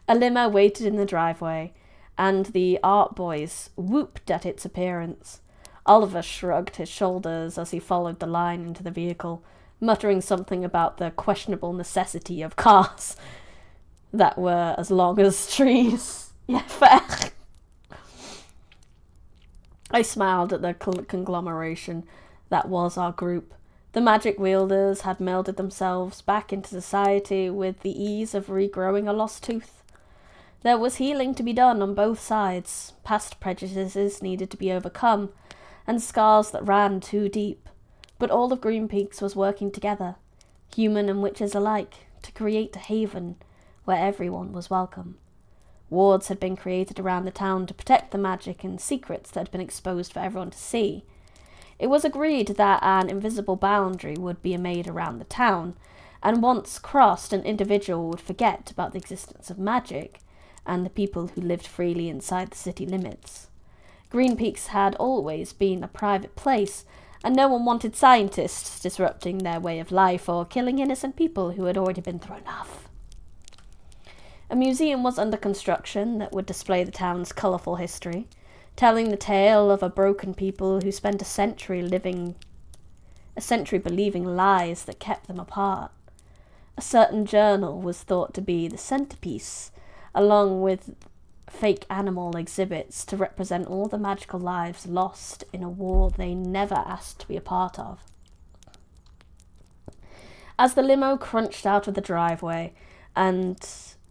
A limo waited in the driveway, and the art boys whooped at its appearance. Oliver shrugged his shoulders as he followed the line into the vehicle, muttering something about the questionable necessity of cars that were as long as trees. Yeah, fair. I smiled at the conglomeration that was our group. The magic wielders had melded themselves back into society with the ease of regrowing a lost tooth. There was healing to be done on both sides. Past prejudices needed to be overcome, and scars that ran too deep. But all of Green Peaks was working together, human and witches alike, to create a haven where everyone was welcome. Wards had been created around the town to protect the magic and secrets that had been exposed for everyone to see. It was agreed that an invisible boundary would be made around the town, and once crossed, an individual would forget about the existence of magic and the people who lived freely inside the city limits. Green Peaks had always been a private place, and no one wanted scientists disrupting their way of life or killing innocent people who had already been thrown off. A museum was under construction that would display the town's colourful history, telling the tale of a broken people who spent a century believing lies that kept them apart. A certain journal was thought to be the centerpiece, along with fake animal exhibits to represent all the magical lives lost in a war they never asked to be a part of. As the limo crunched out of the driveway and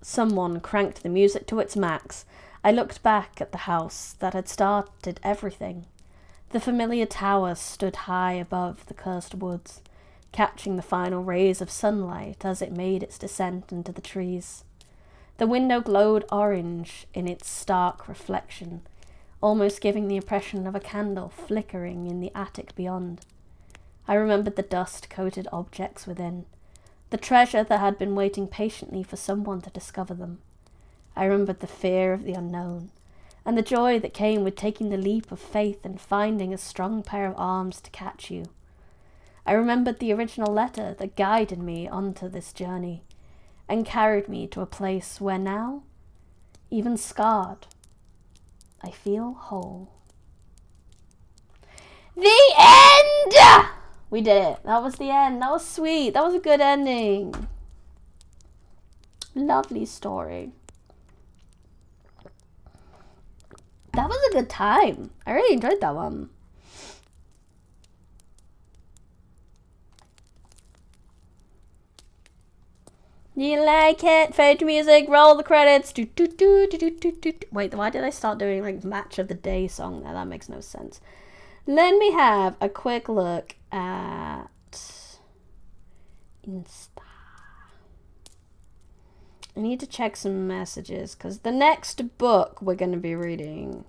someone cranked the music to its max, I looked back at the house that had started everything. The familiar tower stood high above the cursed woods, catching the final rays of sunlight as it made its descent into the trees. The window glowed orange in its stark reflection, almost giving the impression of a candle flickering in the attic beyond. I remembered the dust-coated objects within, the treasure that had been waiting patiently for someone to discover them. I remembered the fear of the unknown, and the joy that came with taking the leap of faith and finding a strong pair of arms to catch you. I remembered the original letter that guided me onto this journey, and carried me to a place where now, even scarred, I feel whole. The end! We did it. That was the end. That was sweet. That was a good ending. Lovely story. That was a good time. I really enjoyed that one. Do you like it? Fade to music, roll the credits. Do, do, do, do, do, do, do. Wait, why did I start doing like match of the day song there? That makes no sense. Let me have a quick look at Insta. I need to check some messages because the next book we're going to be reading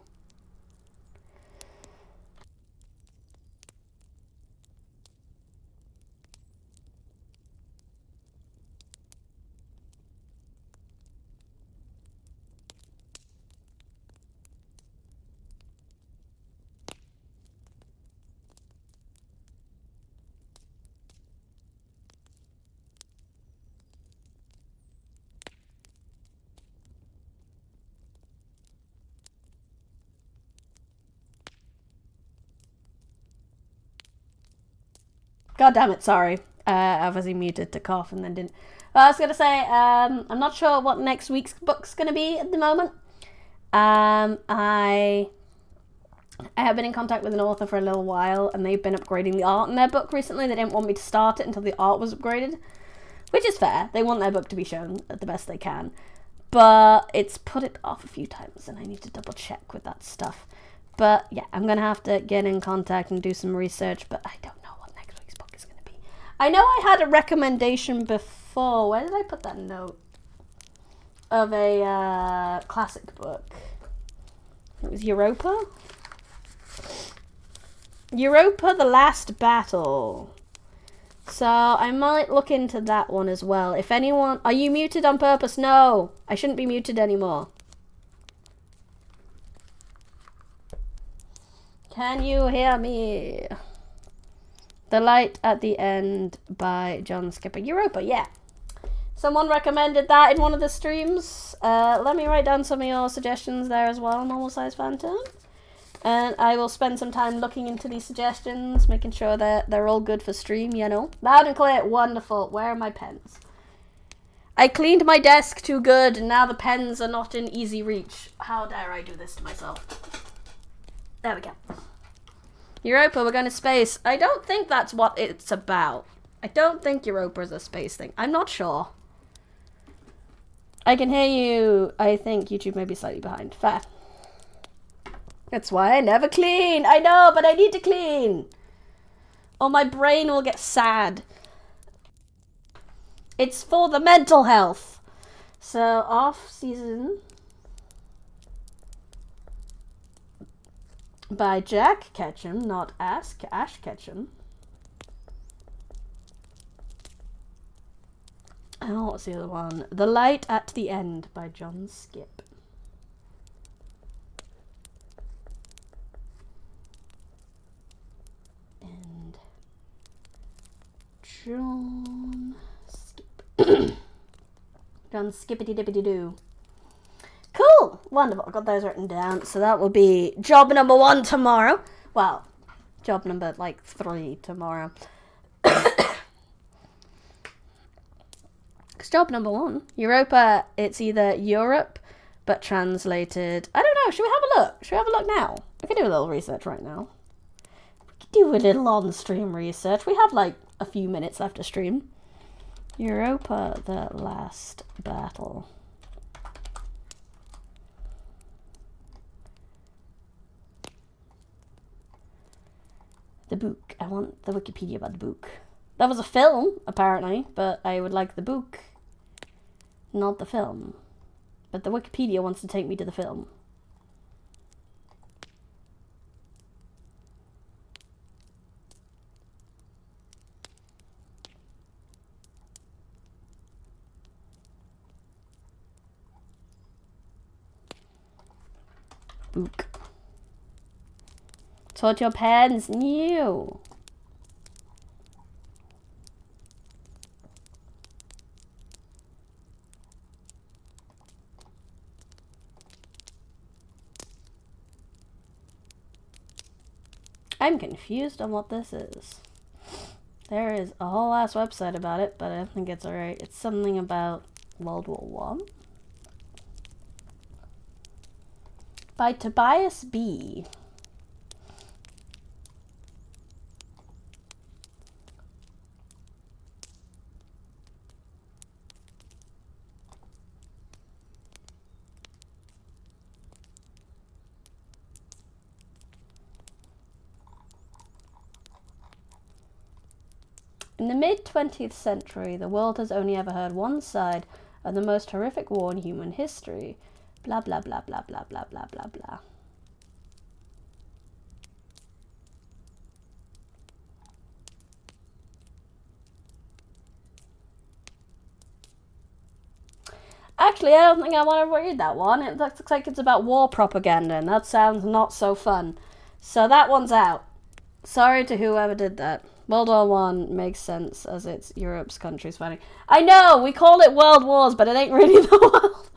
God damn it, sorry. I was muted to cough and then didn't. But I was going to say, I'm not sure what next week's book's going to be at the moment. I have been in contact with an author for a little while, and they've been upgrading the art in their book recently. They didn't want me to start it until the art was upgraded, which is fair. They want their book to be shown at the best they can. But it's put it off a few times, and I need to double check with that stuff. But yeah, I'm going to have to get in contact and do some research, but I don't know what next week's book is going to be. I know I had a recommendation before. Where did I put that note? Of a classic book. It was Europa? Europa, The Last Battle. So I might look into that one as well. If anyone... Are you muted on purpose? No. I shouldn't be muted anymore. Can you hear me? The Light at the End by John Skipper. Europa, yeah. Someone recommended that in one of the streams. Let me write down some of your suggestions there as well, Normal Size Phantom. And I will spend some time looking into these suggestions, making sure that they're all good for stream, you know. Loud and clear, wonderful. Where are my pens? I cleaned my desk too good, and now the pens are not in easy reach. How dare I do this to myself? There we go. Europa, we're going to space. I don't think that's what it's about. I don't think Europa is a space thing. I'm not sure. I can hear you. I think YouTube may be slightly behind. Fair. That's why I never clean. I know, but I need to clean. Or my brain will get sad. It's for the mental health. So, Off Season by Jack Ketchum, not Ash Ketchum. Oh, what's the other one? The Light at the End by John Skip. And John Skip. John Skippity-dippity-doo. Cool! Wonderful. I've got those written down. So that will be job number 1 tomorrow. Well, job number, 3 tomorrow. Job number 1. Europa, it's either Europe, but translated... I don't know, should we have a look? Should we have a look now? I can do a little research right now. We can do a little on-stream research. We have, a few minutes left to stream. Europa, The Last Battle. The book. I want the Wikipedia about the book. That was a film, apparently, but I would like the book. Not the film. But the Wikipedia wants to take me to the film. Book. Told your pens new. I'm confused on what this is. There is a whole ass website about it, but I don't think it's alright. It's something about World War One. By Tobias B. In the mid-20th century, the world has only ever heard one side of the most horrific war in human history. Blah, blah, blah, blah, blah, blah, blah, blah, blah. Actually, I don't think I want to read that one. It looks like it's about war propaganda, and that sounds not so fun. So that one's out. Sorry to whoever did that. World War One makes sense as it's Europe's countries fighting. I know, we call it World Wars, but it ain't really the world.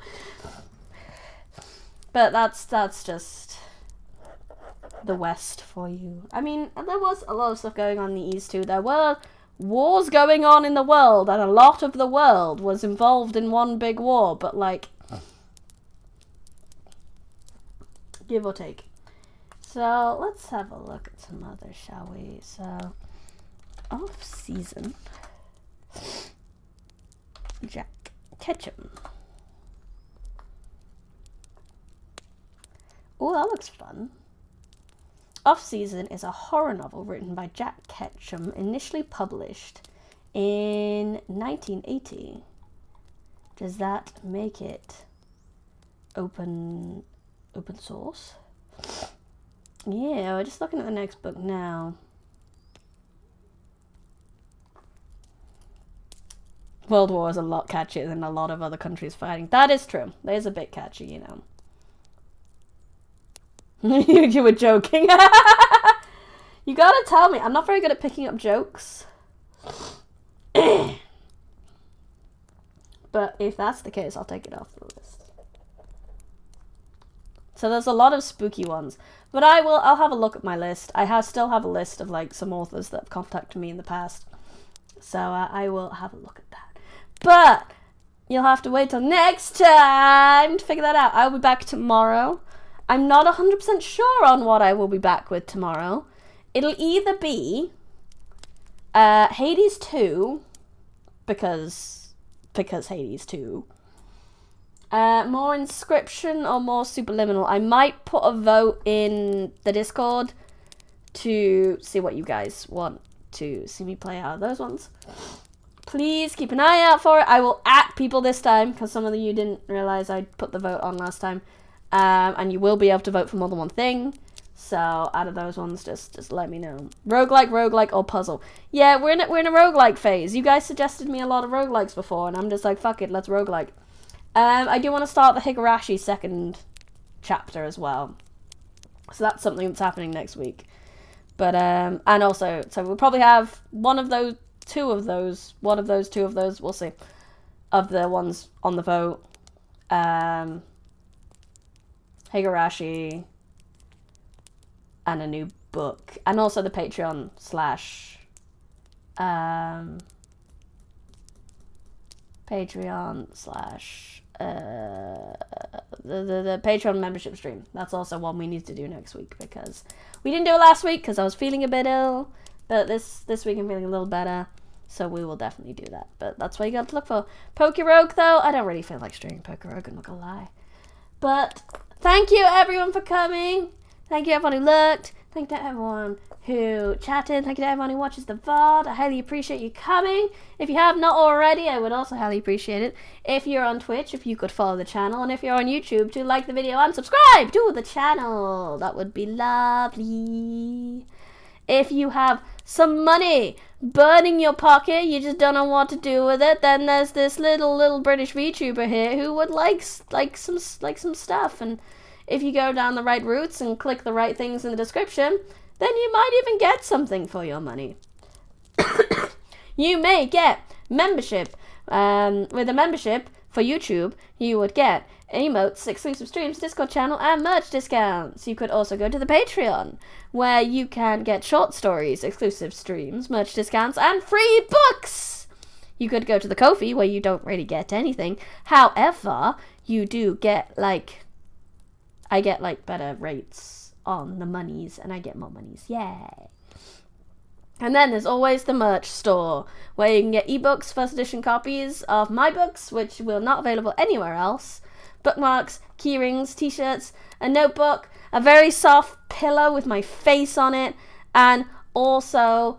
But that's just... the West for you. I mean, there was a lot of stuff going on in the East too. There were wars going on in the world, and a lot of the world was involved in one big war, but like, give or take. So let's have a look at some others, shall we? So, off season, Jack Ketchum. Oh, that looks fun. Off Season is a horror novel written by Jack Ketchum, initially published in 1980. Does that make it open source? Yeah, we're just looking at the next book now. World War is a lot catchier than a lot of other countries fighting. That is true. That is a bit catchy, you know. You were joking. You gotta tell me. I'm not very good at picking up jokes. But if that's the case, I'll take it off the list. So there's a lot of spooky ones. But I'll have a look at my list. I still have a list of like some authors that have contacted me in the past. So I will have a look at that. But you'll have to wait till next time to figure that out. I'll be back tomorrow. I'm not 100% sure on what I will be back with tomorrow. It'll either be Hades 2, because Hades 2. More Inscription or more Superliminal. I might put a vote in the Discord to see what you guys want to see me play out of those ones. Please keep an eye out for it. I will at people this time, because some of you didn't realize I put the vote on last time. And you will be able to vote for more than one thing. So out of those ones, just let me know. Roguelike, or puzzle. Yeah, we're in a roguelike phase. You guys suggested me a lot of roguelikes before, and I'm just like, fuck it, let's roguelike. I do want to start the Higurashi second chapter as well. So that's something that's happening next week. But and also, so we'll probably have one of those, two of those, we'll see, of the ones on the vote. Higurashi, and a new book, and also the Patreon slash the Patreon membership stream. That's also one we need to do next week, because we didn't do it last week because I was feeling a bit ill, but this week I'm feeling a little better, so we will definitely do that. But that's what you got to look for. Pokerogue though, I don't really feel like streaming Pokerogue, I'm not gonna lie. But thank you everyone for coming. Thank you everyone who looked. Thank you to everyone who chatted. Thank you to everyone who watches the VOD. I highly appreciate you coming. If you have not already, I would also highly appreciate it. If you're on Twitch, if you could follow the channel. And if you're on YouTube, to like the video and subscribe to the channel. That would be lovely. If you have some money burning your pocket, you just don't know what to do with it, then there's this little British Vtuber here who would like some stuff. And if you go down the right routes and click the right things in the description, then you might even get something for your money. You may get membership. With a membership for YouTube, you would get emotes, exclusive streams, Discord channel, and merch discounts. You could also go to the Patreon, where you can get short stories, exclusive streams, merch discounts, and free books. You could go to the Kofi, where you don't really get anything. However, you do get, I get, better rates on the monies, and I get more monies. Yay! And then there's always the merch store, where you can get ebooks, first edition copies of my books, which will not available anywhere else, bookmarks, keyrings, t-shirts, a notebook, a very soft pillow with my face on it, and also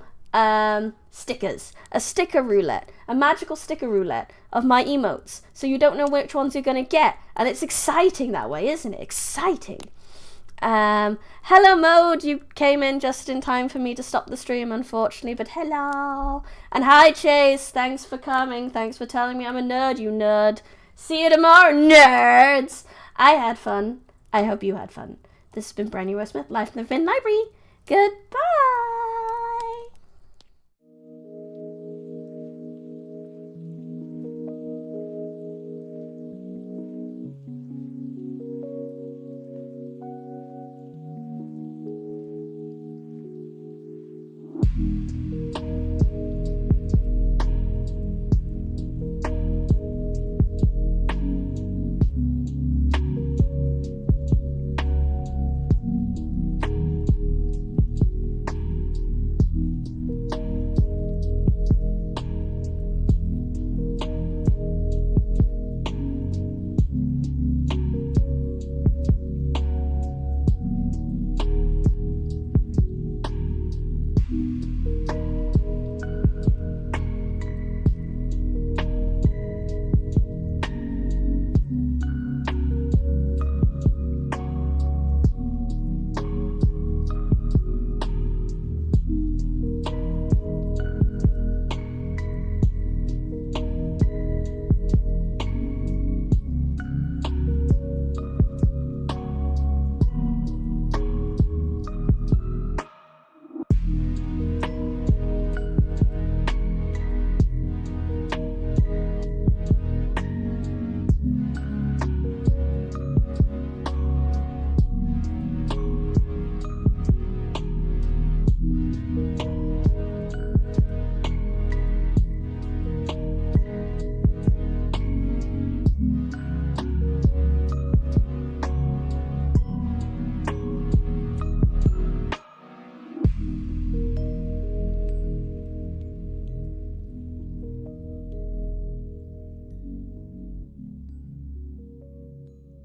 stickers. A sticker roulette, a magical sticker roulette of my emotes, so you don't know which ones you're going to get, and it's exciting that way, isn't it? Exciting. Hello Mode, you came in just in time for me to stop the stream, unfortunately, but hello. And hi Chase, thanks for coming, thanks for telling me I'm a nerd, you nerd. See you tomorrow, nerds. I had fun. I hope you had fun. This has been Brandy Rose Smith, Life in the Vin Library. Goodbye.